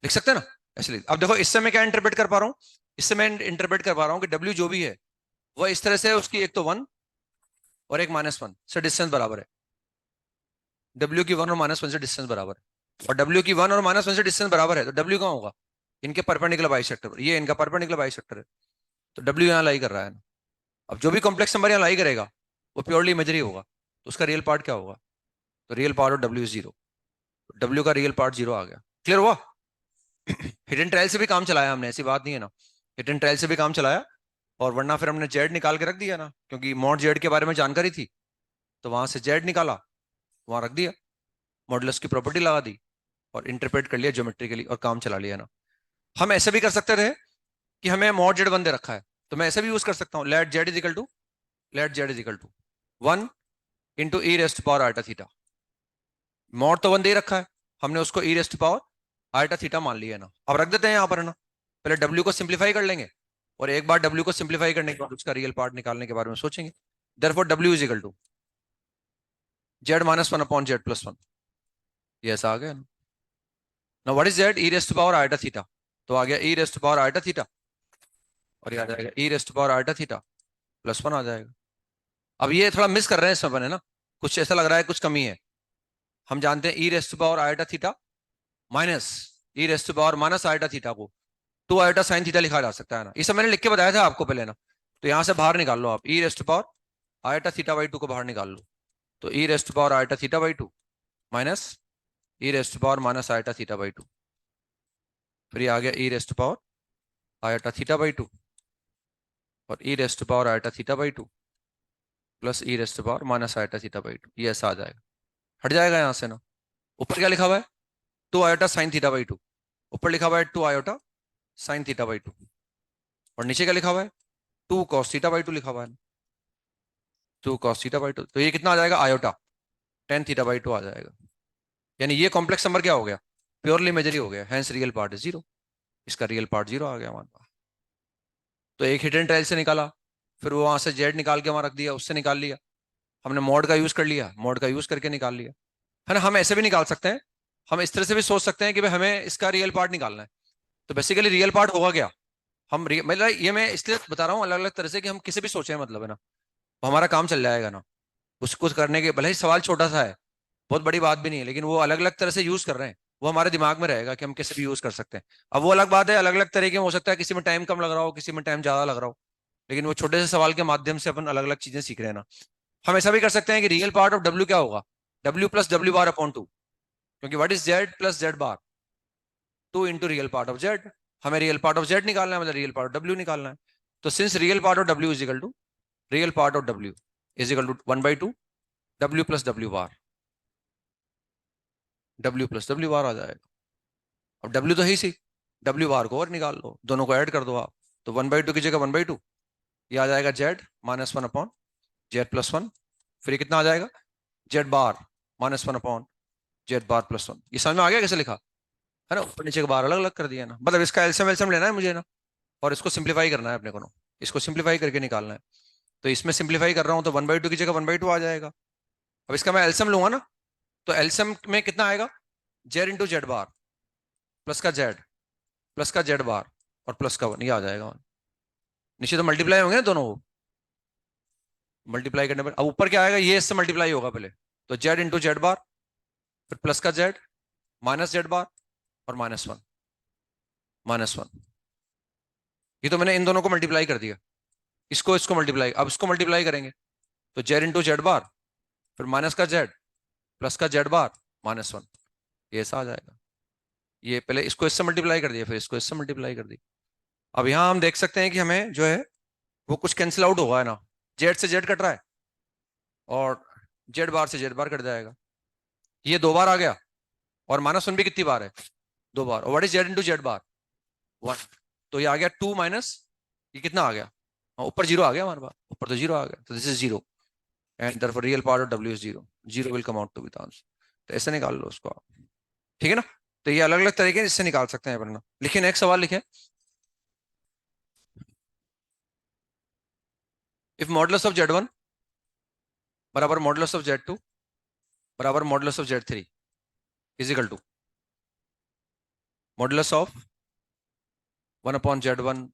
S1: लिख सकते हैं ना ऐसे लिख। अब देखो इससे मैं क्या इंटरप्रेट कर पा रहा हूँ, इससे मैं इंटरप्रेट कर पा रहा हूँ कि W जो भी है वो इस तरह से, उसकी एक तो 1 और एक -1 से डिस्टेंस बराबर है, W की 1 और -1 से डिस्टेंस बराबर है, और W की 1 और -1 से डिस्टेंस बराबर है, तो W कहाँ होगा, इनके परपेंडिकुलर बाइसेक्टर, ये इनका परपेंडिकुलर बाइसेक्टर है, तो W यहाँ लाई कर रहा है ना। अब जो भी कॉम्प्लेक्स नंबर यहाँ लाई करेगा वो प्योरली इमेजरी होगा, तो उसका रियल पार्ट क्या होगा, तो real part of W is 0, W का रियल पार्ट 0 आ गया। क्लियर हुआ। हिडन ट्रायल से भी काम चलाया हमने, ऐसी बात नहीं है ना, हिडन ट्रायल से भी काम चलाया, और वरना फिर हमने जेड निकाल के रख दिया ना, क्योंकि मॉड जेड के बारे में जानकारी थी, तो वहां से जेड निकाला, वहां रख दिया, मॉडुलस की प्रॉपर्टी लगा दी और इंटरप्रेट कर लिया ज्योमेट्रिकली और काम चला लिया ना। हम ऐसे भी कर सकते थे कि हमें मॉड जेड 1 दे रखा है, तो मैं ऐसे भी यूज कर सकता हूँ, late Z = 1 into e⁻θ। Mod तो 1 दे रखा है, हमने उसको e⁻θ मान लिया ना। अब रख देते हैं यहाँ पर ना, पहले W को सिंप्लीफाई कर लेंगे, और एक बार W को सिंप्लीफाई करने के बाद उसका रियल पार्ट निकालने के बारे में सोचेंगे। Therefore W is equal to Z-1 upon Z+1, ये ऐसा आ गया ना। Now what is Z, e⁻θ, तो आ गया e⁻θ, और ये आ जाएगा e⁻θ +1 आ जाएगा। अब ये थोड़ा मिस कर रहे हैं इसमें अपन, है ना, कुछ ऐसा लग रहा है कुछ कमी है। हम जानते हैं e⁻θ माइनस e⁻−θ को 2 आयोटा sin थीटा लिखा जा सकता है ना, ये सब मैंने लिख के बताया था आपको पहले ना। तो यहां से बाहर निकाल लो आप, e⁻θ/2 को बाहर निकाल लो, तो e⁻θ/2 माइनस e⁻−θ/2, फिर ये आ गया e⁻θ/2 और e⁻θ/2 प्लस e⁻−θ/2, ये ऐसा आ जाएगा, हट जाएगा यहाँ से ना। ऊपर क्या लिखा हुआ है, 2 आयोटा sin θ/2, ऊपर लिखा हुआ है 2 आयोटा sin θ/2, और नीचे क्या लिखा हुआ है, 2 cos θ/2 लिखा हुआ है, 2 cos θ/2, तो ये कितना आ जाएगा, आयोटा tan θ/2 आ जाएगा। यानी ये कॉम्प्लेक्स नंबर क्या हो गया, प्योरली इमेजरी हो गया, हेंस रियल पार्ट इज 0, इसका रियल पार्ट 0 आ गया हमारे पास। तो एक हिडन ट्रायल से निकाला, फिर वो वहां से जेड निकाल के वहां रख दिया, उससे निकाल लिया, हमने मॉड का यूज कर लिया, मॉड का यूज करके निकाल लिया, है ना। हम ऐसे भी निकाल सकते हैं, हम इस तरह से भी सोच सकते हैं कि भाई हमें इसका रियल पार्ट निकालना है, तो बेसिकली रियल पार्ट होगा क्या, मतलब ये मैं इसलिए बता रहा हूँ अलग अलग तरह से, कि हम किसी भी सोचे, मतलब है ना, तो हमारा काम चल जाएगा ना। उसको करने के भले ही सवाल छोटा सा है, बहुत बड़ी बात भी नहीं है, लेकिन वो अलग अलग तरह से यूज कर रहे हैं, वो हमारे दिमाग में रहेगा कि हम कैसे भी यूज कर सकते हैं। अब वो अलग बात है, अलग अलग तरीके में हो सकता है, किसी में टाइम कम लग रहा हो, किसी में टाइम ज्यादा लग रहा हो, लेकिन वो छोटे से सवाल के माध्यम से अपन अलग अलग चीजें सीख रहे हैं ना। हम ऐसा भी कर सकते हैं कि रियल पार्ट ऑफ W क्या होगा, W+W⁻/2, क्योंकि what is Z+Z⁻, 2 into real part of Z, हमें रियल पार्ट ऑफ Z निकालना है, मतलब रियल पार्ट ऑफ W निकालना है। तो since real part of W is equal to real part of W is equal to 1/2 W+W⁻, W+W⁻ आ जाएगा। अब W तो है ही सी, W⁻ को और निकाल लो, दोनों को ऐड कर दो आप, तो 1/2 की जगह 1/2, ये आ जाएगा Z-1 अपॉन Z+1, फिर ये कितना आ जाएगा, Z⁻-1 अपॉन Z⁻+1। ये समझ में आ गया कैसे लिखा है ना, ऊपर नीचे के बार अलग अलग कर दिया ना, मतलब इसका एलसीएम एलसीएम लेना है मुझे ना, और इसको सिंप्लीफाई करना है अपने को ना, इसको सिंप्लीफाई करके निकालना है। तो इसमें सिंप्लीफाई कर रहा हूं, तो 1/2 की जगह 1/2 आ जाएगा। अब इसका मैं एलसीएम लूंगा ना, तो एलसीएम में कितना आएगा, Z × Z⁻, प्लस का Z, प्लस का Z⁻, और प्लस का 1, ये आ जाएगा 1। नीचे तो मल्टीप्लाई होंगे ना दोनों, वो मल्टीप्लाई करने पर अब ऊपर क्या आएगा, ये इससे मल्टीप्लाई होगा पहले, तो जेड इंटू जेड बार, फिर प्लस का जेड, माइनस जेड बार, और -1, -1। ये तो मैंने इन दोनों को मल्टीप्लाई कर दिया, इसको मल्टीप्लाई, अब इसको मल्टीप्लाई करेंगे तो जेड इंटू जेड बार, फिर माइनस का जेड, प्लस का जेड बार, -1, ये ऐसा आ जाएगा। ये पहले इसको इससे मल्टीप्लाई कर दिया, फिर इसको इससे मल्टीप्लाई कर दी। अब यहां हम देख सकते हैं कि हमें जो है वो कुछ कैंसिल आउट होगा, है ना। जेड से जेड कट रहा है और जेड बार से जेड बार कट जाएगा। ये 2 बार आ गया, और -1 भी कितनी बार है, 2 बार। और what is Z into Z bar, 1। तो ये आ गया 2 माइनस, ये कितना आ गया, हाँ, ऊपर 0 आ गया हमारे पास, ऊपर तो 0 आ गया, तो this is 0 and therefore real part of डब्ल्यू is 0, 0 will come out to be the answer. तो ऐसे निकाल लो उसको आप, ठीक है ना। तो ये अलग अलग तरीके इससे निकाल सकते हैं अपन। लिखे नेक्स्ट सवाल लिखे, if modulus of Z one बराबर मॉडुलस ऑफ जेड टू बराबर modulus of z three is equal to modulus of 1/z1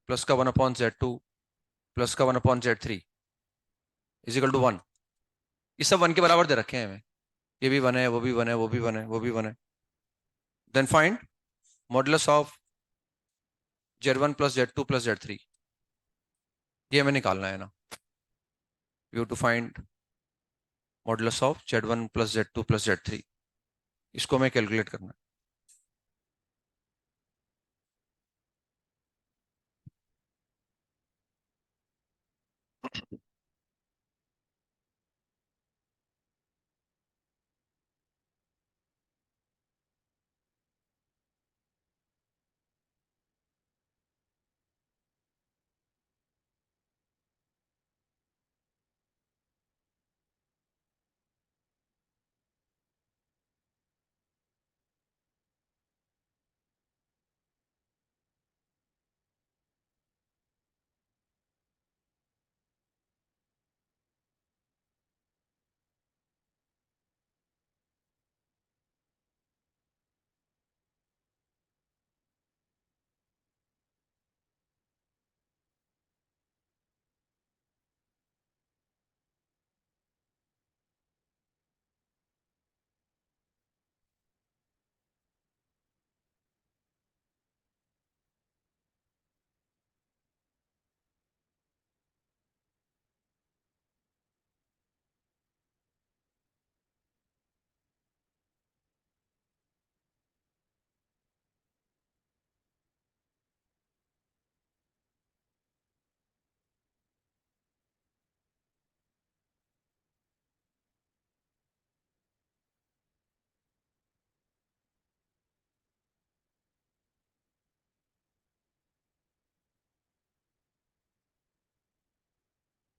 S1: plus का 1/z2 प्लस का 1/z3 इज इक्वल टू 1। ये सब 1 के बराबर दे रखे हैं हमें, ये भी 1 है, वो भी 1 है, वो भी 1 है, वो भी 1 है। Then find modulus of z1 plus z2 plus z3, ये हमें निकालना है ना। You to find modulus of z1 plus z2 plus z3, इसको हमें कैलकुलेट करना है।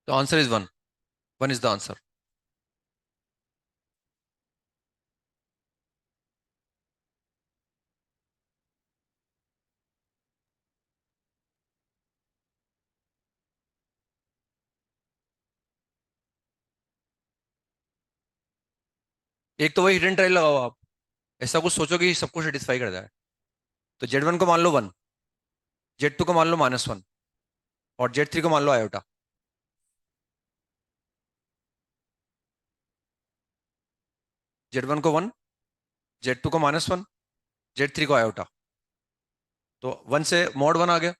S1: तो answer is 1, 1 is the answer. एक तो वही हिडन ट्रायल लगाओ आप, ऐसा कुछ सोचो कि सबको सेटिस्फाई कर जाए। तो z1 को मान लो 1, z2 को मान लो -1, और z3 को मान लो आयोटा। z1 को 1, z2 को -1, z3 को आयोटा। तो 1 से मॉड 1 आ गया,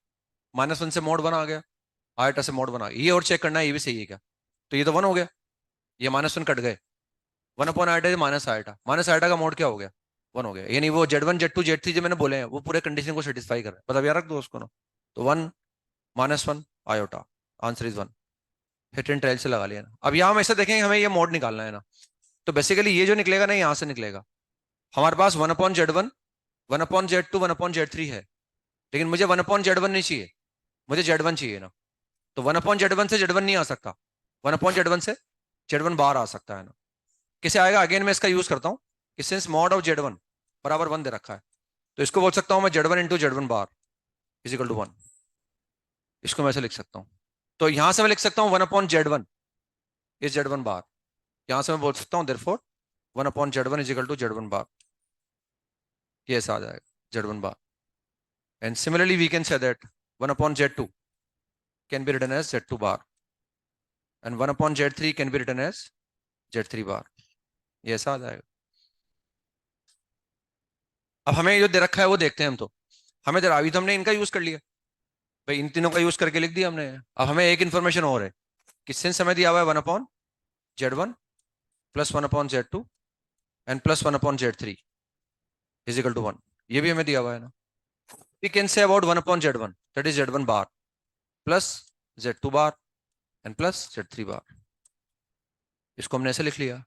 S1: -1 से मॉड 1 आ गया, आयोटा से मॉड 1 आ गया। ये और चेक करना है ये भी सही है क्या। तो ये तो 1 हो गया, ये -1 कट गए, 1/आयोटा माइनस आयोटा का मोड क्या हो गया, 1 हो गया। यानी वो z1 z2 z3 जो मैंने बोले हैं वो पूरे कंडीशन को सेटिस्फाई कर रहे हैं, बस अब याद रख दो उसको ना। तो 1 -1 iota, answer is 1। Hit and trial से लगा लिया ना। अब यहाँ हम ऐसा देखेंगे हमें ये मोड निकालना है ना। तो बेसिकली ये जो निकलेगा ना यहाँ से निकलेगा। हमारे पास 1/z1, 1/z2, 1/z3 है, लेकिन मुझे 1/z1 नहीं चाहिए, मुझे z1 चाहिए ना। तो 1/z1 से z1 नहीं आ सकता, 1/z1 से z1 बाहर आ सकता है ना। किसे आएगा, अगेन मैं इसका यूज करता हूँ कि सिंस मॉड ऑफ z1 बराबर 1 दे रखा है, तो इसको बोल सकता हूँ मैं z1 into z1 bar is equal to 1। इसको मैं ऐसे लिख सकता हूँ। तो यहां से मैं लिख सकता हूँ 1/z1 इज z1 बार। यहां से मैं बोल सकता हूँ therefore 1/z1 is equal to z1 bar, ये ऐसा आ जाएगा z1 bar. And similarly we can say that 1/z2 can be written as z2 bar and 1/z3 can be written as z3 bar। ये ऐसा आ जाएगा। अब हमें जो दे रखा है वो देखते हैं हम तो। हमें दे रहा, अभी तो हमने इनका यूज कर लिया भाई, इन तीनों का यूज करके लिख दिया हमने। अब हमें एक इन्फॉर्मेशन और है कि सिंस हमें दिया हुआ है 1/Z1 plus 1/Z2 and plus 1/Z3 is equal to 1। ये भी हमें दिया हुआ है ना। We can say about 1/Z1 that is Z1 bar plus Z2 bar and plus Z3 bar. इसको हमने ऐसे लिख लिया।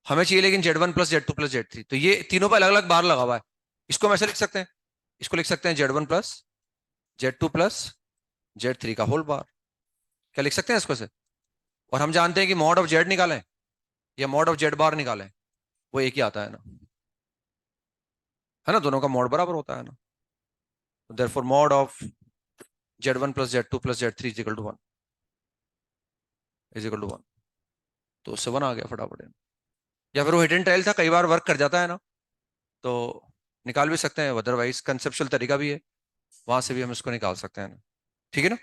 S1: हमें चाहिए लेकिन Z1 plus Z2 plus Z3, तो ये तीनों पर अलग अलग बार लगा हुआ है। इसको हम ऐसे लिख सकते हैं, इसको लिख सकते हैं Z1 plus Z2 plus Z3 का होल बार। क्या लिख सकते हैं इसको से? और हम जानते हैं कि मॉड ऑफ जेड निकालें या मॉड ऑफ जेड बार निकालें, वो एक ही आता है ना, है ना, दोनों का मॉड बराबर होता है ना। Therefore mod of Z1 plus Z2 plus Z3 is equal to 1। तो उससे 1 आ गया फटाफट। या फिर वो हिडन टेल था, कई बार वर्क कर जाता है ना, तो निकाल भी सकते हैं, अदरवाइज कंसेप्चुअल तरीका भी है, वहां से भी हम इसको निकाल सकते हैं ना। ठीक है ना।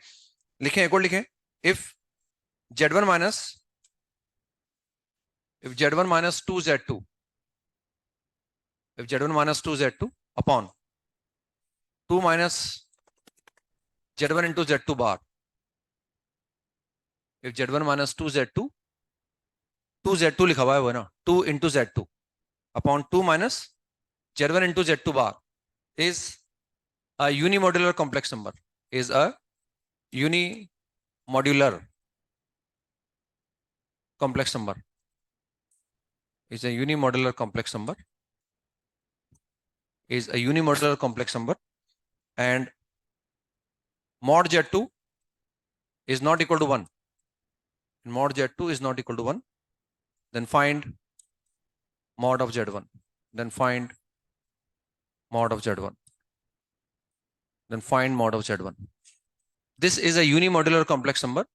S1: लिखें, एक और लिखें। If z one minus if Z1 - 2Z2 if Z1 - 2Z2 upon 2 minus Z1 into Z2 bar, if Z1 - 2Z2, 2Z2 लिखा हुआ है वो ना, 2 into Z2 upon 2 minus Z1 into Z2 bar is a unimodular complex number, is a unimodular complex number, is a unimodular complex number, is a unimodular complex number, and mod Z2 is not equal to 1, and mod Z2 is not equal to 1, then find mod of Z1, then find mod of Z1, then find mod of Z1. This is a unimodular complex number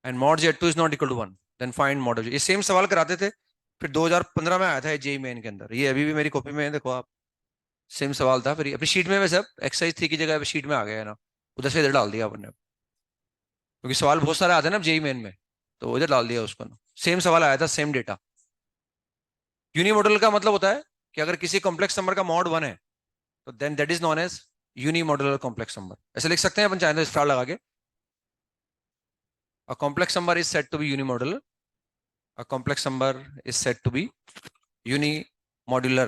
S1: and mod Z2 is not equal to 1, then find mod of Z। ये same सवाल कराते थे, फिर 2015 में आया था JEE main के अंदर, ये अभी भी मेरी कॉपी में है, देखो आप। सेम सवाल था, फिर अपनी शीट में वैसे अब एक्सरसाइज 3 की जगह शीट में आ गया है ना, उधर से इधर डाल दिया अपन ने, क्योंकि सवाल बहुत सारे आते हैं ना जेई मेन में, तो उधर डाल दिया उसको ना। सेम सवाल आया था, सेम डेटा। यूनिमॉडल का मतलब होता है कि अगर किसी कॉम्प्लेक्स नंबर का मॉड 1 है, तो then that is known as unimodular complex number. ऐसे लिख सकते हैं अपन चाहे तो स्टार लगा के। A complex number is said to be unimodular. A complex number is said to be unimodular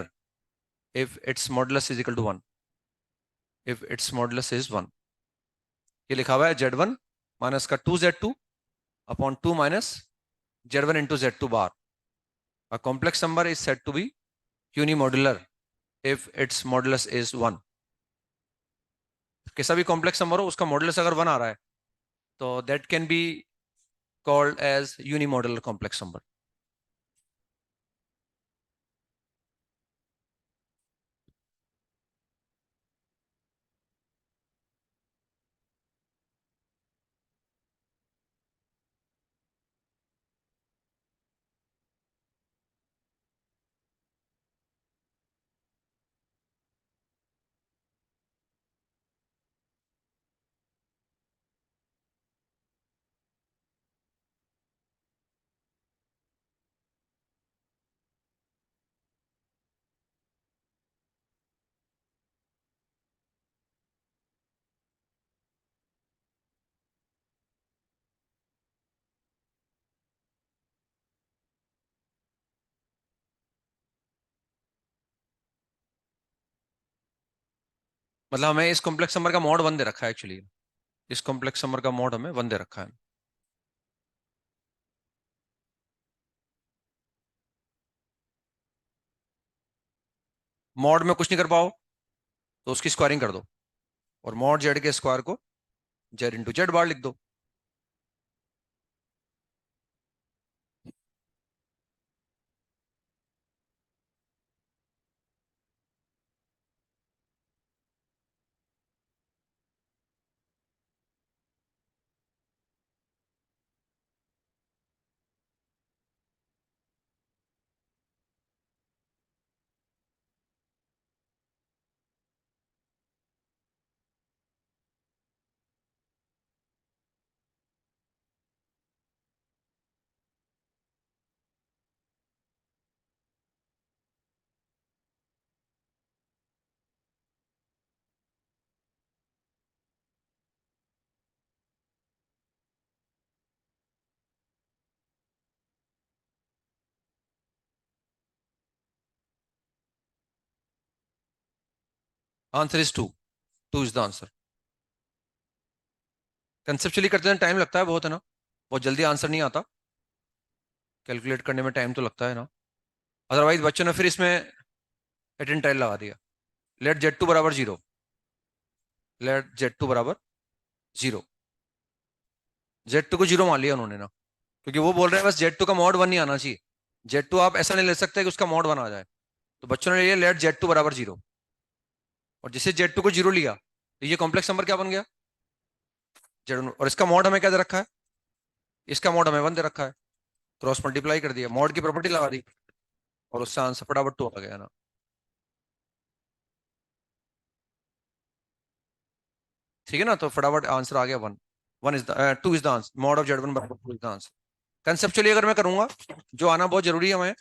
S1: if its modulus is equal to 1. If its modulus is 1, ये लिखा हुआ है Z1 माइनस का 2Z2 upon 2 minus Z1 into Z2 bar. A complex number is said to be unimodular if its modulus is 1. कैसा भी complex number हो, उसका modulus अगर 1 आ रहा है, तो that can be called as unimodular complex number. मतलब हमें इस कॉम्प्लेक्स नंबर का मॉड 1 दे रखा है एक्चुअली, इस कॉम्प्लेक्स नंबर का मॉड हमें 1 दे रखा है। मॉड में कुछ नहीं कर पाओ तो उसकी स्क्वायरिंग कर दो, और मॉड जेड के स्क्वायर को जेड इंटू जेड बार लिख दो। Answer is two. Two is the answer. Conceptually करते हैं टाइम लगता है बहुत, है ना, बहुत जल्दी आंसर नहीं आता, कैलकुलेट करने में टाइम तो लगता है ना। अदरवाइज बच्चों ने फिर इसमें एटेंटाइल लगा दिया। लेट जेड टू बराबर जीरो। लेट जेड टू बराबर जीरो। जेड टू को जीरो मान लिया उन्होंने ना, क्योंकि वो बोल रहे हैं बस जेड टू का मॉड वन नहीं आना चाहिए। जेड टू आप ऐसा नहीं ले सकते कि उसका मॉड वन आ जाए। तो बच्चों ने लिया लेट जेड टू बराबर जीरो। और जिसे जेड टू को जीरो लिया तो ये कॉम्प्लेक्स नंबर क्या बन गया, जेड वन। और इसका मॉड हमें क्या दे रखा है, इसका मॉड हमें वन दे रखा है। क्रॉस मल्टीप्लाई कर दिया, मॉड की प्रॉपर्टी लगा दी, और उससे आंसर फटाफट टू आ गया ना। ठीक है ना, तो फटाफट आंसर आ गया one. One is the two is the answer, mod of Z one बराबर two is the answer. Conceptually अगर मैं करूंगा, जो आना बहुत जरूरी है हमें,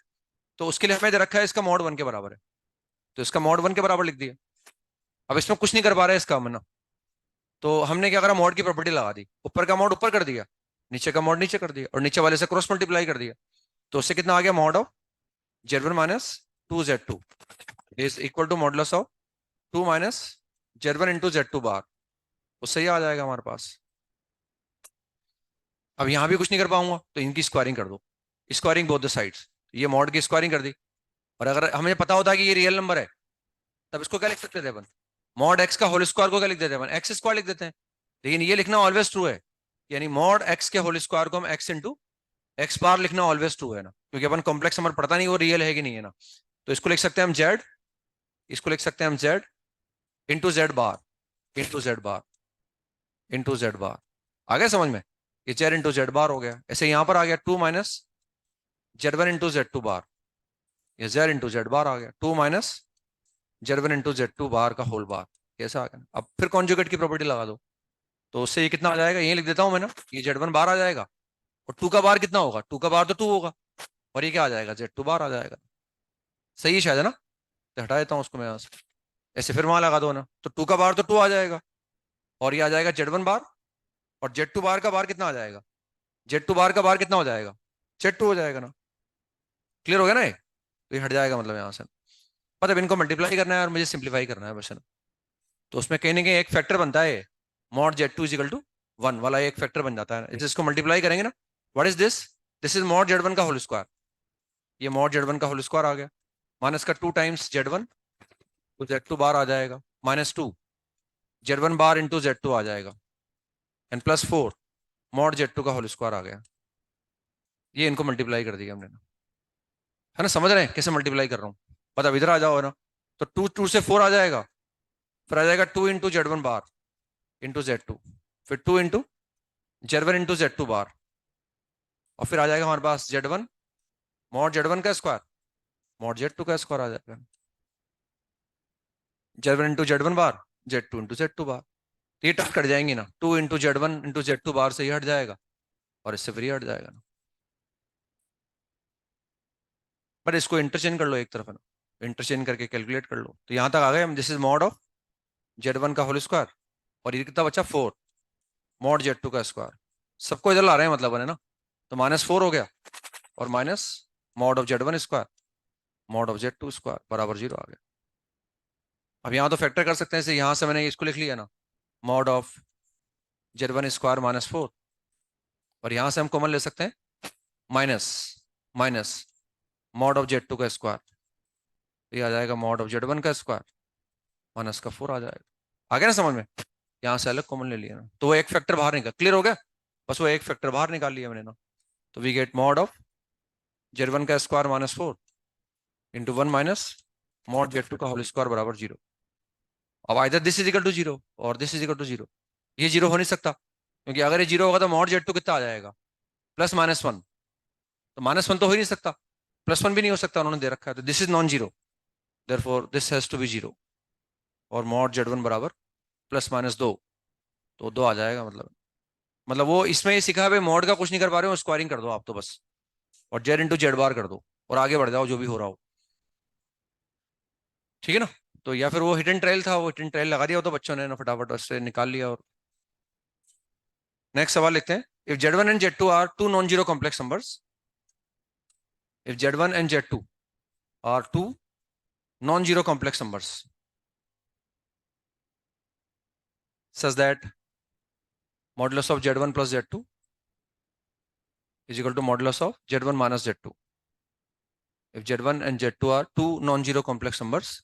S1: तो उसके लिए हमें दे रखा है इसका मॉड वन के बराबर है, तो इसका मॉड वन के बराबर लिख दिया। अब इसमें कुछ नहीं कर पा रहे इसका हम ना, तो हमने क्या करा, मॉड की प्रॉपर्टी लगा दी, ऊपर का मॉड ऊपर कर दिया, नीचे का मॉड नीचे कर दिया, और नीचे वाले से क्रॉस मल्टीप्लाई कर दिया। तो उससे कितना आ गया, mod of Z one minus two Z two is equal to modulus of two minus Z one into Z two bar. उससे ही आ जाएगा हमारे पास। अब यहां भी कुछ नहीं कर पाऊंगा, तो इनकी स्क्वायरिंग कर दो, स्क्वायरिंग बोथ द साइड्स। ये मॉड की स्क्वायरिंग कर दी। और अगर हमें पता होता कि ये रियल नंबर है, तब इसको क्या लिख सकते थे अपन, मॉड एक्स का होल स्क्वायर को क्या लिख देते हैं अपन, एक्स स्क्वायर लिख देते हैं। लेकिन ये लिखना ऑलवेज ट्रू है, यानी मॉड एक्स के होल स्क्वायर को हम एक्स इंटू एक्स बार लिखना ऑलवेज ट्रू है ना, क्योंकि अपन कॉम्प्लेक्स नंबर पढ़ता नहीं वो रियल है कि नहीं है ना। तो इसको लिख सकते हैं हम जेड, इसको लिख सकते हैं हम जेड इंटू जेड बार, इंटू जेड बार, इंटू जेड बार। आ गया समझ में, ये जेड इंटू जेड बार हो गया। ऐसे यहां पर आ गया two minus Z one into Z two bar, ये जेड इंटू जेड बार आ गया, two minus Z one into Z two bar का होल बार। कैसा आ गया, अब फिर कॉन्जुगेट की प्रॉपर्टी लगा दो, तो उससे ये कितना आ जाएगा, यही लिख देता हूं मैं ना, ये जेड वन बार आ जाएगा, और टू का बार कितना होगा, टू का बार तो टू होगा, और ये क्या आ जाएगा, जेड टू बार आ जाएगा। सही है शायद, है ना। तो हटा देता हूँ उसको मैं यहाँ से, ऐसे फिर वहां लगा दो ना, तो टू का बार तो टू आ जाएगा, और ये आ जाएगा जेड वन बार, और जेड टू बार का बार कितना आ जाएगा, जेड टू बार का बार कितना हो जाएगा, जेड टू हो जाएगा ना। क्लियर हो गया ना ये, तो ये हट जाएगा मतलब यहाँ से। मतलब इनको मल्टीप्लाई करना है और मुझे सिंप्लीफाई करना है बस, है ना। तो उसमें कहीं ना कहीं एक फैक्टर बनता है, mod Z two is equal to one वाला एक फैक्टर बन जाता है, इसको मल्टीप्लाई करेंगे ना। What is this, this is mod Z one का होल स्क्वायर, ये मॉड जेड वन का होल स्क्वायर आ गया, माइनस का टू टाइम्स जेड वन, तो जेड टू बार आ जाएगा, minus two Z one bar into Z two आ जाएगा, and plus four mod Z two का होल स्क्वायर आ गया। ये इनको मल्टीप्लाई कर दिया हमने ना, है ना। समझ रहे हैं कैसे मल्टीप्लाई कर रहा हूँ, मतलब इधर आ जाओ ना, तो टू टू से फोर आ जाएगा, फिर आ जाएगा two into Z one bar into Z two, फिर two into Z one into Z two bar, और फिर आ जाएगा हमारे पास Z one mod Z one का स्क्वायर मॉड जेड टू का स्क्वायर आ जाएगा, Z one into Z one bar Z two into Z two bar. तो ये टच कट जाएंगे ना, two into Z one into Z two bar से ये हट जाएगा, और इससे फिर ये हट जाएगा ना। बट इसको इंटरचेंज कर लो एक तरफ, है ना, इंटरचेंज करके कैलकुलेट कर लो। तो यहां तक आ गए हम, this is mod of Z one का होल स्क्वायर, और ये कितना बचा, फोर मॉड जेड टू का स्क्वायर। सबको इधर ला रहे हैं मतलब, है ना। तो माइनस फोर हो गया, और minus mod of Z one square mod of Z two square बराबर जीरो आ गया। अब यहाँ तो फैक्टर कर सकते हैं, जैसे यहाँ से मैंने इसको लिख लिया ना, mod of Z one square minus four, और यहाँ से हम कॉमन ले सकते हैं minus minus mod of Z two का स्क्वायर, ये आ जाएगा मॉड ऑफ जेड वन का स्क्वायर माइनस का फोर आ जाएगा। आ गया ना समझ में, यहाँ से अलग कॉमन ले लिया ना, तो वो एक फैक्टर बाहर निकल, क्लियर हो गया, बस वो एक फैक्टर बाहर निकाल लिया मैंने ना। तो we get mod of Z one का square minus four into one minus mod Z two का होल स्क्वायर बराबर जीरो। अब either this is equal to zero और this is equal to zero, ये जीरो हो नहीं सकता, क्योंकि अगर ये जीरो होगा तो मॉड जेड टू कितना आ जाएगा, प्लस माइनस वन। तो माइनस वन तो हो ही नहीं सकता, प्लस वन भी नहीं हो सकता, उन्होंने दे रखा है, तो this is non zero, therefore this has to be zero. और मॉड जेड वन बराबर प्लस माइनस दो, तो दो आ जाएगा मतलब वो इसमें ये सिखा है मॉड का कुछ नहीं कर पा रहे हो, स्क्वायरिंग कर दो आप तो बस, और जेड इंटू जेड बार कर दो, और आगे बढ़ जाओ जो भी हो रहा हो। ठीक है ना। तो या फिर वो हिडन ट्रायल था, वो हिडन ट्रायल लगा दिया हो तो बच्चों ने ना फटाफट उससे निकाल लिया। और नेक्स्ट सवाल लिखते हैं, if z one and z two are two non zero complex numbers, if z one and z two are two non zero complex numbers, such that modulus of z1 plus z2 is equal to modulus of z1 minus z2. If z1 and z2 are two non-zero complex numbers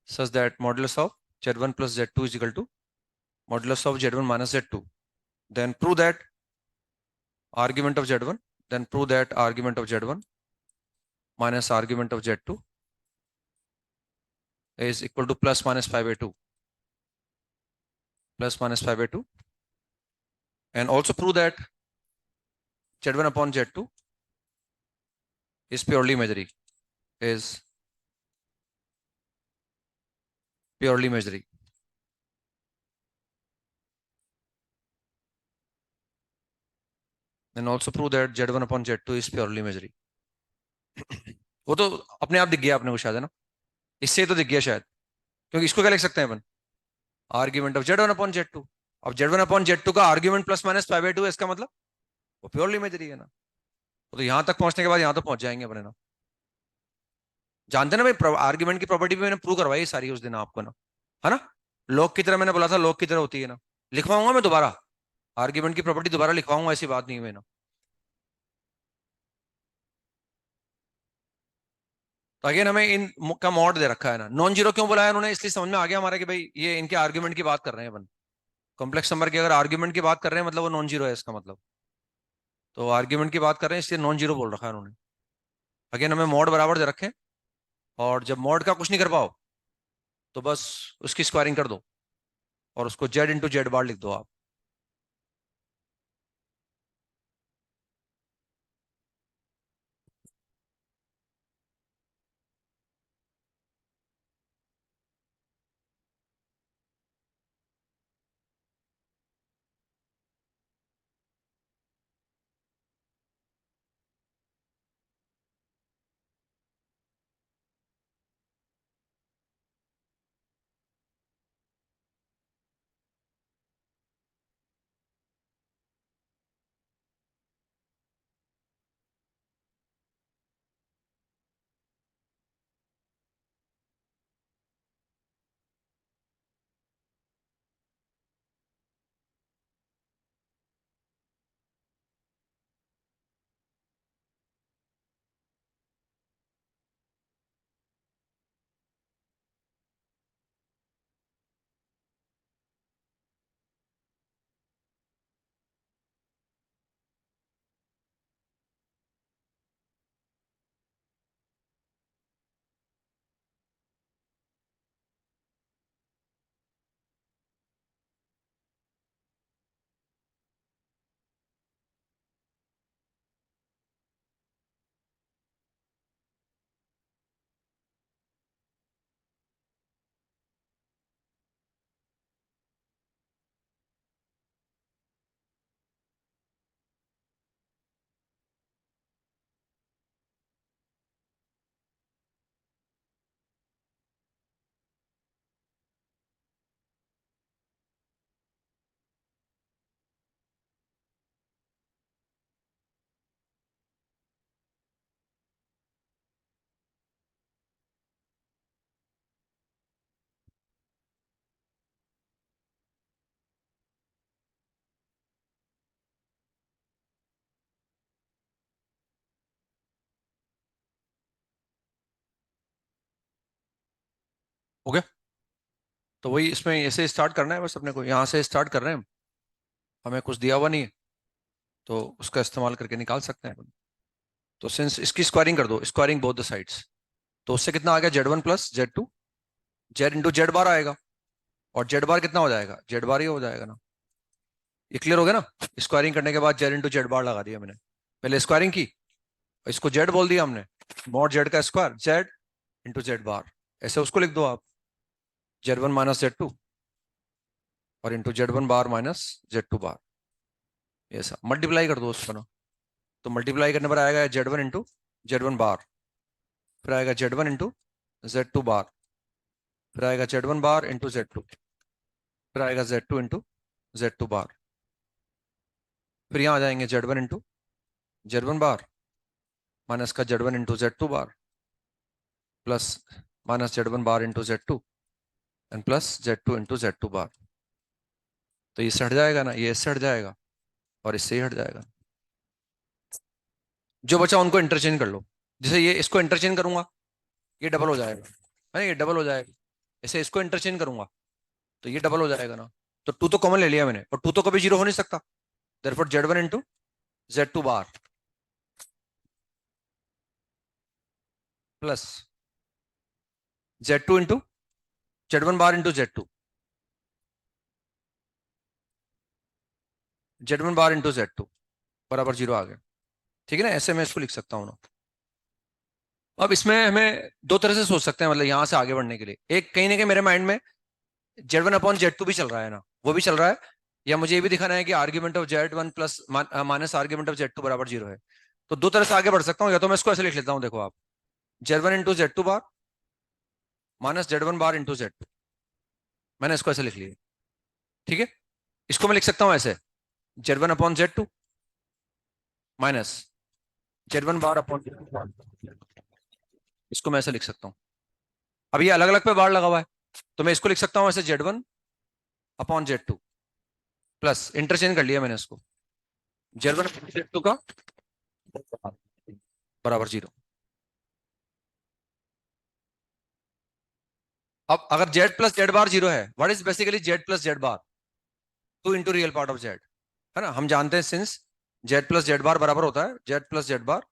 S1: such that modulus of z1 plus z2 is equal to modulus of z1 minus z2, then prove that argument of z1, then prove that argument of z1 minus argument of z2 is equal to plus minus 5/2, plus minus 5/2, and also prove that z1 upon z2 is purely imaginary, is purely imaginary. And also prove that z1 upon z2 is purely imaginary. वो तो अपने आप दिख गया आपने को शायद, है ना? इससे तो दिख गया शायद, क्योंकि इसको क्या लिख सकते हैं अपन, argument of z1 upon z2. अब z1 अपॉन z2 का आर्ग्यूमेंट प्लस माइनस 5/2 है, इसका मतलब वो प्योरली इमेजिनरी है ना. तो यहां तक पहुंचने के बाद यहां तो पहुंच जाएंगे अपने ना. जानते ना भाई, आर्ग्यूमेंट की प्रॉपर्टी भी मैंने प्रूव करवाई सारी उस दिन आपको ना, है ना. लॉग की तरह मैंने बोला था, लॉग की तरह होती है ना. लिखवाऊंगा मैं दोबारा, आर्ग्यूमेंट की प्रॉपर्टी दोबारा लिखवाऊंगा, ऐसी बात नहीं है ना. तो अगेन हमें इन का मॉड दे रखा है ना. नॉन जीरो क्यों बुलाया उन्होंने, इसलिए समझ में आ गया हमारा कि भाई ये इनके आर्ग्यूमेंट की बात कर रहे हैं अपन. कॉम्प्लेक्स नंबर की अगर आर्ग्यूमेंट की बात कर रहे हैं मतलब वो नॉन जीरो है इसका मतलब. तो आर्ग्यूमेंट की बात कर रहे हैं इसलिए नॉन जीरो बोल रखा है उन्होंने. अगेन हमें मॉड बराबर दे रखे, और जब मॉड का कुछ नहीं कर पाओ तो बस उसकी स्क्वायरिंग कर दो और उसको जेड इंटू जेड बार लिख दो आप. हो गया. तो वही इसमें ऐसे स्टार्ट करना है बस, अपने को यहाँ से स्टार्ट कर रहे हैं हम. हमें कुछ दिया हुआ नहीं है तो उसका इस्तेमाल करके निकाल सकते हैं अपन. तो सिंस इसकी स्क्वायरिंग कर दो, स्क्वायरिंग बोथ द साइड्स, तो उससे कितना आ गया, z1 plus z2 Z into Z bar आएगा. और जेड बार कितना हो जाएगा, जेड बार ही हो जाएगा ना. ये क्लियर हो गया ना. स्क्वायरिंग करने के बाद जेड इंटू जेड बार लगा दिया मैंने. पहले स्क्वायरिंग की, इसको जेड बोल दिया हमने, मॉड जेड का स्क्वायर जेड इंटू जेड बार. ऐसे उसको लिख दो आप, z1 माइनस z2 और इंटू z1 बार माइनस z2 बार. ऐसा मल्टीप्लाई कर दो उसको ना. तो मल्टीप्लाई करने पर आएगा z1 इंटू z1 बार, फिर आएगा z1 इंटू z2 बार, फिर आएगा z1 बार इंटू z2, फिर आएगा z2 इंटू z2 बार. फिर यहाँ आ जाएंगे z1 इंटू z1 बार माइनस का z1 into z2 bar plus minus z1 bar into z2 and plus z2 into z2 बार. तो ये इससे हट जाएगा ना, ये इससे हट जाएगा और इससे ही हट जाएगा। जो बचा उनको इंटरचेंज कर लो। जैसे ये इसको इंटरचेंज करूंगा, ये डबल हो जाएगा, है ना, ये डबल हो जाएगा। ऐसे इसको इंटरचेंज करूंगा तो ये डबल हो जाएगा ना। तो टू तो कॉमन ले लिया मैंने, और टू तो कभी जीरो हो नहीं सकता। देयरफॉर Z1 इंटू Z2 बार plus Z2 into Z1 bar into Z1 bar into Z2 बराबर जीरो आ गया। ठीक है ना, ऐसे मैं इसको लिख सकता हूँ ना। अब इसमें हमें दो तरह से सोच सकते हैं, मतलब यहां से आगे बढ़ने के लिए। एक कहीं ना कहीं मेरे माइंड में Z1/Z2 भी चल रहा है ना, वो भी चल रहा है। या मुझे ये भी दिखाना है कि argument of Z1 plus minus argument of Z2 बराबर जीरो है। तो दो तरह से आगे बढ़ सकता हूँ, या तो मैं इसको ऐसे लिख लेता हूँ, देखो आप, Z1 into Z2 bar minus Z1 bar into Z2। मैंने इसको ऐसे लिख लिया। ठीक है, इसको मैं लिख सकता हूँ ऐसे, Z1/Z2 minus Z1 bar upon Z2। इसको मैं ऐसे लिख सकता हूँ। अब ये अलग अलग पे बार लगा हुआ है, तो मैं इसको लिख सकता हूँ ऐसे Z1/Z2 प्लस, इंटरचेंज कर लिया मैंने इसको, Z1/Z2 का बराबर जीरो। अब अगर Z+Z बार जीरो है, what is basically Z+Z bar? Two into real part of Z, है ना। हम जानते हैं सिंस Z+Z बार बराबर होता है, Z+Z bar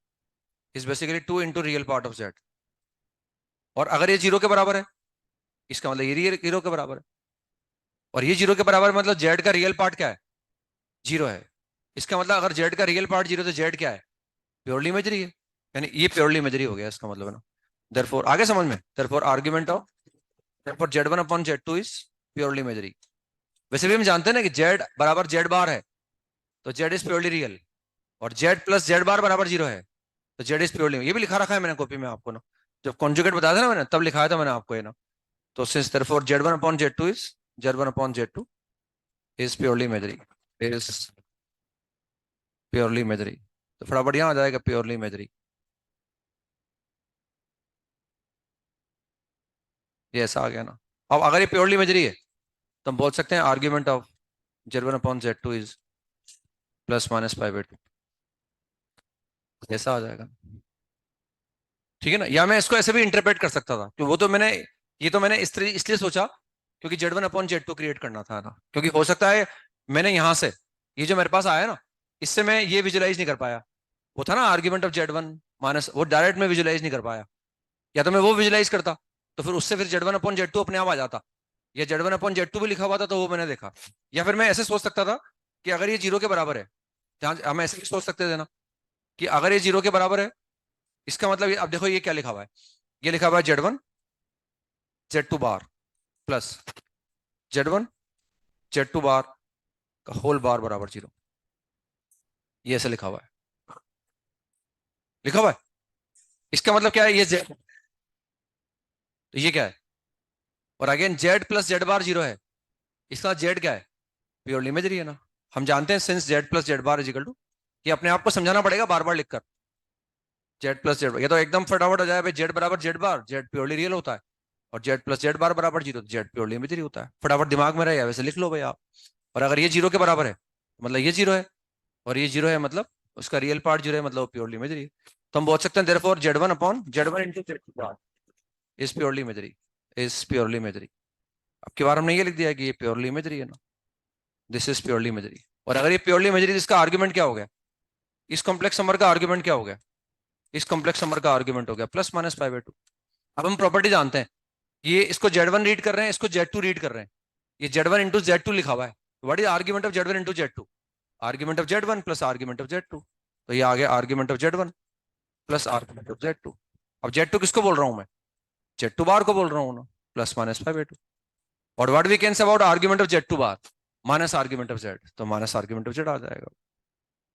S1: is basically two into real part of Z। और अगर ये जीरो के बराबर है, इसका मतलब ये जीरो के बराबर है। और ये जीरो के बराबर है, मतलब Z का रियल पार्ट क्या है? जीरो है। इसका मतलब अगर Z का रियल पार्ट जीरो, तो Z क्या है? प्योरली इमेजरी है। यानी ये प्योरली इमेजरी हो गया, इसका मतलब है ना। देयरफॉर आगे समझ में, therefore argument of, therefore Z1/Z2 is purely imagery. वैसे भी हम जानते हैं ना कि Z बराबर Z बार है, तो Z इज प्योरली रियल। और Z+Z बार बराबर जीरो है, तो Z इज प्योरली, ये भी लिखा रखा है मैंने कॉपी में आपको ना। जब कॉन्जुगेट बताया था ना मैंने, तब लिखाया था मैंने आपको ये ना। तो since therefore Z1/Z2 is purely imagery, is purely imagery. तो फटाफट यहाँ आ जाएगा प्योरली इमेजरी। ये ऐसा आ गया ना। अब अगर ये प्योरली इमेजरी है, तो हम बोल सकते हैं argument of Z1/Z2 is plus minus पाई/2। ऐसा आ जाएगा। ठीक है ना। या मैं इसको ऐसे भी इंटरप्रेट कर सकता था, कि वो तो मैंने, ये तो मैंने इसलिए सोचा क्योंकि Z1/Z2 क्रिएट करना था ना। क्योंकि हो सकता है मैंने यहां से, ये जो मेरे पास आया ना, इससे मैं ये विजुलाइज नहीं कर पाया। वो था ना आर्ग्यूमेंट ऑफ Z1 माइनस, वो डायरेक्ट में विजुलाइज नहीं कर पाया। या तो मैं वो विजुलाइज करता, तो फिर उससे फिर Z1/Z2 अपने आप आ जाता। या Z1/Z2 भी लिखा हुआ था, तो वो मैंने देखा। या फिर मैं ऐसे सोच सकता था कि अगर ये जीरो के बराबर है, जहां हम ऐसे भी सोच सकते थे ना, कि अगर ये जीरो के बराबर है, इसका मतलब अब देखो ये क्या लिखा हुआ है। ये लिखा हुआ है Z1/Z2 बार प्लस Z1/Z2 बार का होल बार बराबर जीरो। ये ऐसे लिखा हुआ है, लिखा हुआ है। इसका मतलब क्या है, ये Z, तो ये क्या है? और अगेन Z+Z बार जीरो है, इसका Z क्या है? प्योरली इमेजरी है ना। हम जानते हैं since Z+Z bar is equal to, ये अपने आप को समझाना पड़ेगा बार बार लिखकर, Z+Z, ये तो एकदम फटाफट हो जाए भाई, Z बराबर Z बार, Z प्योरली रियल होता है। और Z+Z बार बराबर जीरो, तो Z प्योरली इमेजरी होता है। फटाफट दिमाग में रहेगा, वैसे लिख लो भाई आप। और अगर ये जीरो के बराबर है, मतलब ये जीरो है, और ये जीरो है, मतलब उसका रियल पार्ट जीरो है, मतलब प्योरली इमेजरी है। तो हम बोल सकते हैं therefore Z1/Z1 into Z2 is purely imagery, is purely imagery. अब की बार हमने ये लिख दिया है कि ये प्योरली इमेजरी है ना, दिस इज प्योरली इमेजरी। और अगर ये प्योरली इमेजरी, इसका आर्ग्यूमेंट क्या हो गया? इस कॉम्प्लेक्स नंबर का आर्ग्यूमेंट क्या हो गया? इस कॉम्प्लेक्स नंबर का आर्ग्यूमेंट हो गया प्लस माइनस पाई/2। अब हम प्रॉपर्टी जानते हैं, ये इसको Z1 रीड कर रहे हैं, इसको Z2 रीड कर रहे हैं। ये Z1/Z2 लिखा हुआ है। What is argument of Z1/Z2? Argument of Z1 plus argument of Z2। तो ये आ गया argument of Z1 plus argument of Z2। अब Z2 किसको बोल रहा हूं मैं? Z2 बार को बोल रहा हूं ना, प्लस माइनस पाई/2। और what we can say about argument of Z2 bar? Minus argument of Z, तो माइनस आर्ग्यूमेंट ऑफ Z आ जाएगा।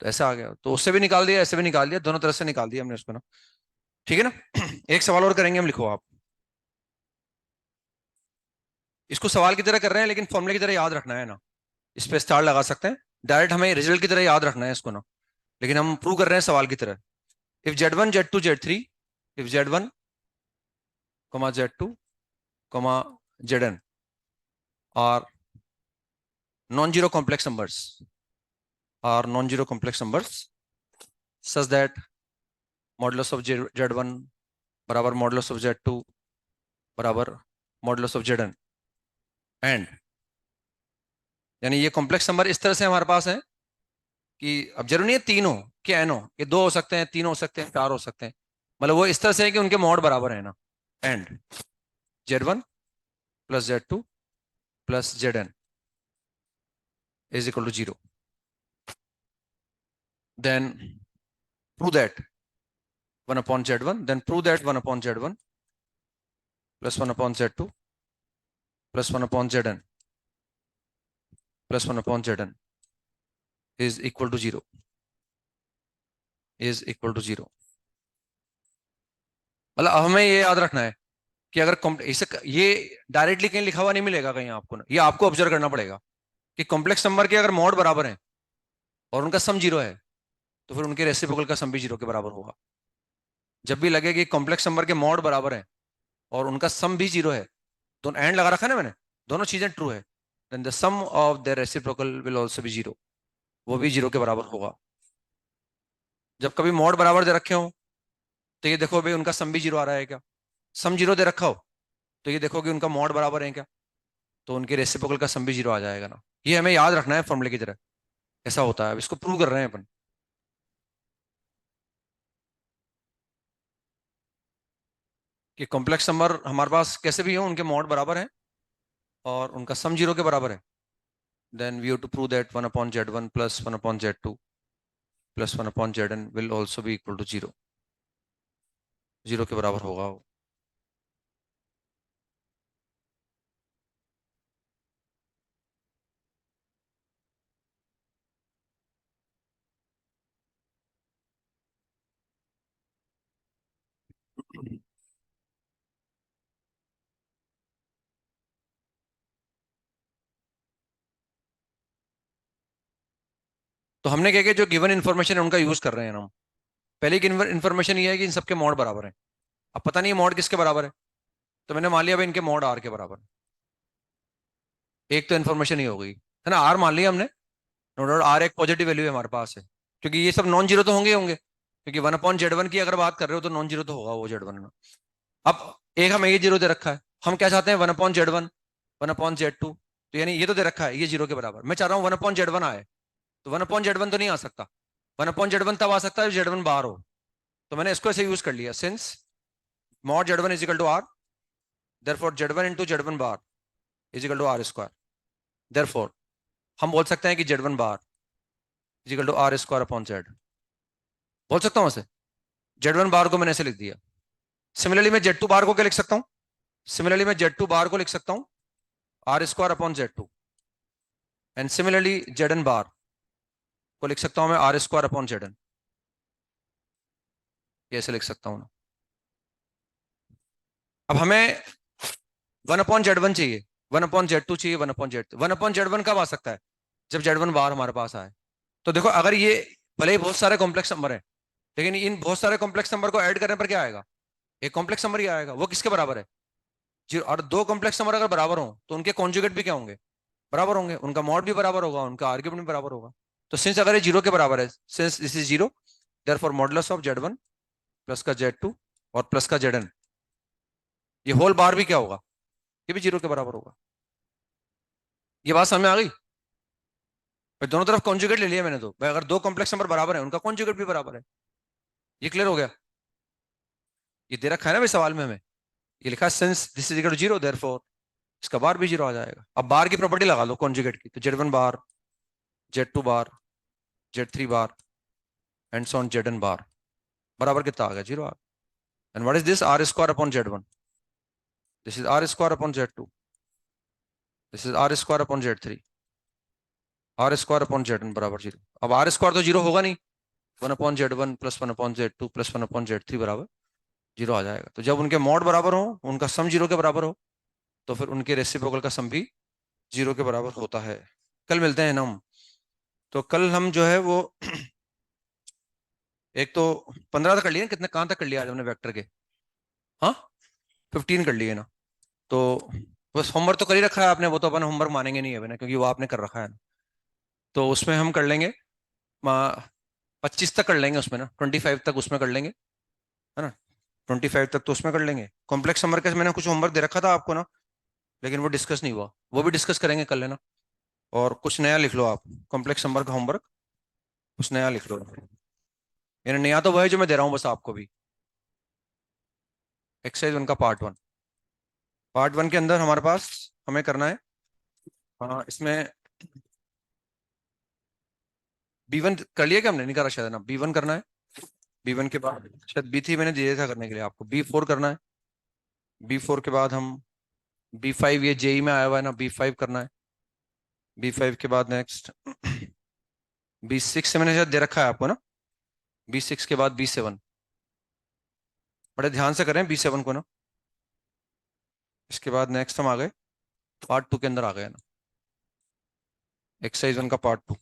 S1: तो ऐसा आ गया, तो उससे भी निकाल दिया, ऐसे भी निकाल दिया, दोनों तरह से निकाल दिया हमने उसको ना। ठीक है ना। एक सवाल और करेंगे हम, लिखो आप। इसको सवाल की तरह कर रहे हैं, लेकिन फॉर्मूले की तरह याद रखना है ना। इस पे स्टार लगा सकते हैं, डायरेक्ट हमें रिजल्ट की तरह याद रखना है इसको ना। लेकिन हम प्रूव कर रहे हैं सवाल की तरह। If Z1 Z2 Z3, if Z1 Z2 Zn are non-zero complex numbers are non-zero complex numbers such that modulus of z1 बराबर modulus of z2 बराबर modulus of zn एंड, यानी ये कॉम्प्लेक्स नंबर इस तरह से हमारे पास है कि अब जरूरी नहीं है तीन हो कि एन हो, ये दो हो सकते हैं, तीन हो सकते हैं, चार हो सकते हैं, मतलब वो इस तरह से है कि उनके मॉड बराबर है ना। And z1 plus z2 plus zn is equal to 0, then prove that 1 upon z1, then prove that 1 upon z1 plus 1 upon z2 plus 1 upon zn plus 1 upon zn is equal to 0, is equal to 0। मतलब अब हमें ये याद रखना है कि अगर इसे ये डायरेक्टली कहीं लिखा हुआ नहीं मिलेगा कहीं आपको ना, ये आपको ऑब्जर्व करना पड़ेगा कि कॉम्प्लेक्स नंबर के अगर मॉड बराबर है और उनका सम जीरो है तो फिर उनके रेसिप्रोकल का सम भी जीरो के बराबर होगा। जब भी लगे कि कॉम्प्लेक्स नंबर के मॉड बराबर है और उनका सम भी जीरो है, दोनों एंड लगा रखा है ना मैंने, दोनों चीजें ट्रू है, then the sum of the reciprocal will also be zero, वो भी जीरो के बराबर होगा। जब कभी मॉड बराबर दे रखे हो तो ये देखो भाई उनका सम भी जीरो आ रहा है क्या, सम जीरो दे रखा हो तो ये देखो कि उनका मॉड बराबर है क्या, तो उनके रेसिप्रोकल का सम भी जीरो आ जाएगा ना। ये हमें याद रखना है फॉर्मूले की तरह, ऐसा होता है। अब इसको प्रूव कर रहे हैं अपन कि कॉम्प्लेक्स नंबर हमारे पास कैसे भी हो उनके मॉड बराबर है और उनका सम जीरो के बराबर है, then we have to prove that 1 upon z1 plus 1 upon z2 plus 1 upon zn will also be equal to 0, zero के बराबर होगा वो। तो हमने क्या किया, जो गिवन इन्फॉर्मेशन है उनका यूज कर रहे हैं हम। पहली इन्फॉर्मेशन ये है कि इन सबके मॉड बराबर है। अब पता नहीं मॉड किसके बराबर है, तो मैंने मान लिया भाई इनके मॉड आर के बराबर है। एक तो इन्फॉर्मेशन ही हो गई है ना, आर मान लिया हमने, नो डाउट आर एक पॉजिटिव वैल्यू है हमारे पास है, क्योंकि ये सब नॉन जीरो तो होंगे होंगे, क्योंकि 1/z1 की अगर बात कर रहे हो तो नॉन जीरो तो होगा वो z1 में। अब एक हमें ये जीरो दे रखा है, हम क्या चाहते हैं 1/z1 1/z2, तो यानी ये तो दे रखा है ये जीरो के बराबर, मैं चाह रहा हूँ 1/z1 आए, तो 1/z1 तो नहीं आ सकता, 1/z1 तब आ सकता है z1 बार हो। तो मैंने इसको ऐसे यूज कर लिया, since mod z1 is equal to r, therefore z1 into z1 bar is equal to r square, therefore हम बोल सकते हैं कि z1 bar is equal to r square upon z, बोल सकता हूं ऐसे। z1 बार को मैंने ऐसे लिख दिया। सिमिलरली मैं z2 बार को क्या लिख सकता हूं, सिमिलरली मैं z2 बार को लिख सकता हूं r square upon z2, and similarly zn bar को लिख सकता हूं मैं आर स्क्वायर अपॉन zn, ये ऐसे लिख सकता हूं ना। अब हमें 1/z1 चाहिए, 1/z2 चाहिए, 1/z, 1/z1 कब आ सकता है, जब z1 बार हमारे पास आए। तो देखो अगर ये भले ही बहुत सारे कॉम्प्लेक्स नंबर है, लेकिन इन बहुत सारे कॉम्प्लेक्स नंबर को ऐड करने पर क्या आएगा, एक कॉम्प्लेक्स नंबर ही आएगा, वो किसके बराबर है जीरो। और दो कॉम्प्लेक्स नंबर अगर बराबर हो तो उनके कॉन्जुगेट भी क्या होंगे, बराबर होंगे, उनका मॉड भी बराबर होगा, उनका आर्ग्यूमेंट भी बराबर होगा। तो सिंस अगर ये जीरो के बराबर है, since this is zero, therefore modulus of z1 plus का z2 और प्लस का zn, ये होल बार भी क्या होगा, ये भी जीरो के बराबर होगा। ये बात समझ में आ गई भाई, दोनों तरफ कॉन्जुगेट ले लिया मैंने, तो भाई अगर दो कॉम्प्लेक्स नंबर बराबर है उनका कॉन्जुगेट भी बराबर है। ये क्लियर हो गया, ये दे रखा है ना भाई सवाल में हमें, ये लिखा है since this is equal to zero therefore इसका बार भी जीरो आ जाएगा। अब बार की प्रॉपर्टी लगा लो कॉन्जुगेट की, तो z1 bar, z2 bar, z3 bar and so on zn bar बराबर कितना आ गया, जीरो आ गया। And what is this, R square upon z1, this is R square upon z2, this is R square upon z3, R square upon zn बराबर zero. अब R square तो zero होगा नहीं, 1/z1 plus 1/z2 plus 1/z3 बराबर zero आ जाएगा। तो जब उनके मॉड बराबर हो, उनका सम जीरो के बराबर हो, तो फिर उनके रेसिप्रोकल का सम भी जीरो के बराबर होता है। कल मिलते हैं ना हम, तो कल हम जो है वो एक तो 15 तक कर लिए, कितने कहाँ तक कर लिया आज हमने वेक्टर के, हाँ 15 कर लिए ना। तो बस होमवर्क तो कर ही रखा है आपने, वो तो अपन होमवर्क मानेंगे नहीं है ना, क्योंकि वो आपने कर रखा है ना। तो उसमें हम कर लेंगे 25 तक कर लेंगे उसमें ना, 25 तक उसमें कर लेंगे, है ना। 25 तक तो उसमें कर लेंगे। कॉम्प्लेक्स नंबर का मैंने कुछ होमवर्क दे रखा था आपको ना, लेकिन वो डिस्कस नहीं हुआ, वो भी डिस्कस करेंगे, कर लेना। और कुछ नया लिख लो आप, कॉम्प्लेक्स नंबर का होमवर्क कुछ नया लिख लो। यानी नया तो वह है जो मैं दे रहा हूँ बस आपको भी। एक्सरसाइज 1 का पार्ट 1 के अंदर हमारे पास हमें करना है, हाँ इसमें B1 कर लिया क्या हमने, नहीं करा शायद ना, B1 करना है। B1 के बाद शायद B3 मैंने दिया था करने के लिए आपको, B4 करना है। B4 के बाद हम B5, ये जेई में आया हुआ है ना, B5 करना है। B5 के बाद नेक्स्ट B6 से मैंने शायद दे रखा है आपको ना, B6 के बाद B7। बड़े ध्यान से करें B7 को ना। इसके बाद नेक्स्ट हम आ गए पार्ट 2 के अंदर आ गए ना, एक्सरसाइज 1 का पार्ट 2।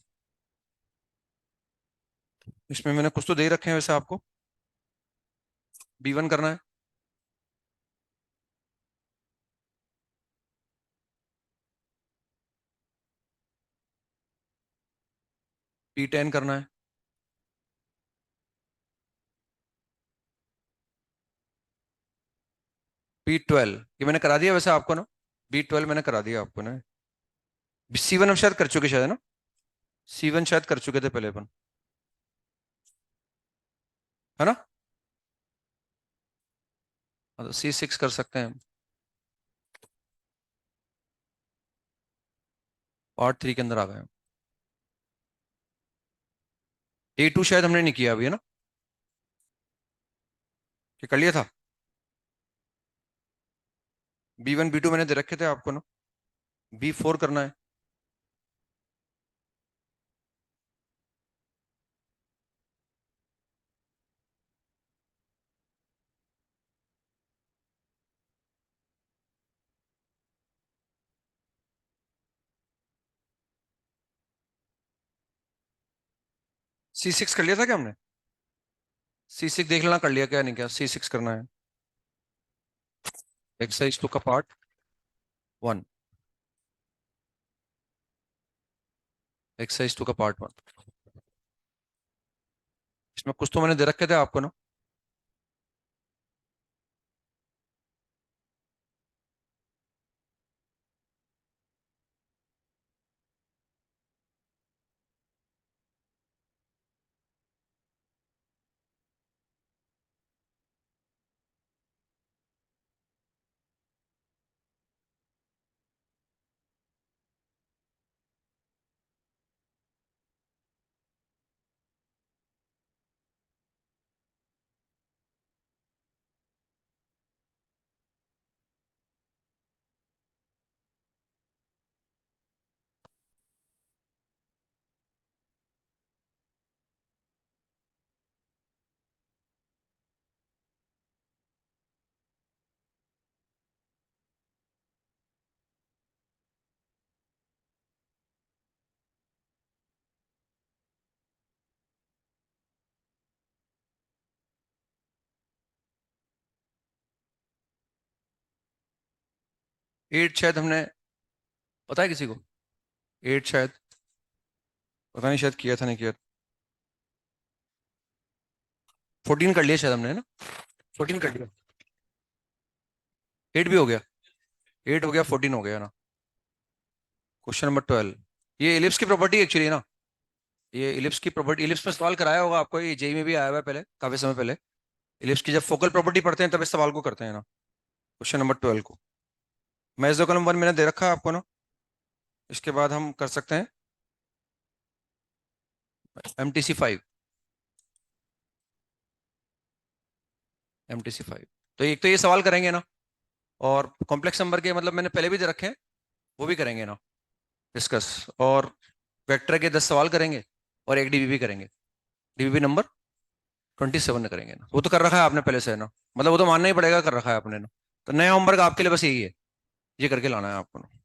S1: इसमें मैंने कुछ तो दे रखे हैं वैसे आपको। B1 करना है, B10 करना है, B12 ये मैंने करा दिया वैसे आपको ना, B12 मैंने करा दिया आपको ना। C1 हम शायद कर चुके शायद है ना, C1 शायद कर चुके थे पहले अपन, है ना। तो C6 कर सकते हैं, पार्ट 3 के अंदर आ गए हम। A2 शायद हमने नहीं किया अभी है ना, कि कर लिया था। B1 B2 मैंने दे रखे थे आपको ना, B4 करना है। C6 कर लिया था क्या हमने, C6 देख लेना कर लिया क्या नहीं क्या, C6 करना है। एक्सरसाइज 2 का पार्ट 1, एक्सरसाइज 2 का पार्ट 1। इसमें कुछ तो मैंने दे रखे थे आपको ना। एट शायद हमने, पता है किसी को, एट शायद, पता नहीं शायद किया था नहीं किया। 14 कर लिया शायद हमने है ना, 14 कर लिया। 8 भी हो गया, 8 हो गया, 14 हो गया ना। क्वेश्चन नंबर 12, ये इलिप्स की प्रॉपर्टी एक्चुअली ना, ये इलिप्स की प्रॉपर्टी, इलिप्स में सवाल कराया होगा आपको, ये जेई में भी आया हुआ है पहले काफी समय पहले। इलिप्स की जब फोकल प्रॉपर्टी पढ़ते हैं तब इस सवाल को करते हैं ना, क्वेश्चन नंबर 12 को। मैच द कॉलम 1 मैंने दे रखा है आपको ना। इसके बाद हम कर सकते हैं MTC 5, MTC 5। तो एक तो ये सवाल करेंगे ना, और कॉम्प्लेक्स नंबर के मतलब मैंने पहले भी दे रखे हैं, वो भी करेंगे ना डिस्कस। और वेक्टर के 10 सवाल करेंगे, और एक डीबीबी करेंगे, डीबीबी नंबर 27 करेंगे ना। वो तो कर रखा है आपने पहले से है ना, मतलब वो तो मानना ही पड़ेगा कर रखा है आपने ना। तो नया होमवर्क आपके लिए बस यही है, ये करके लाना है आपको ना।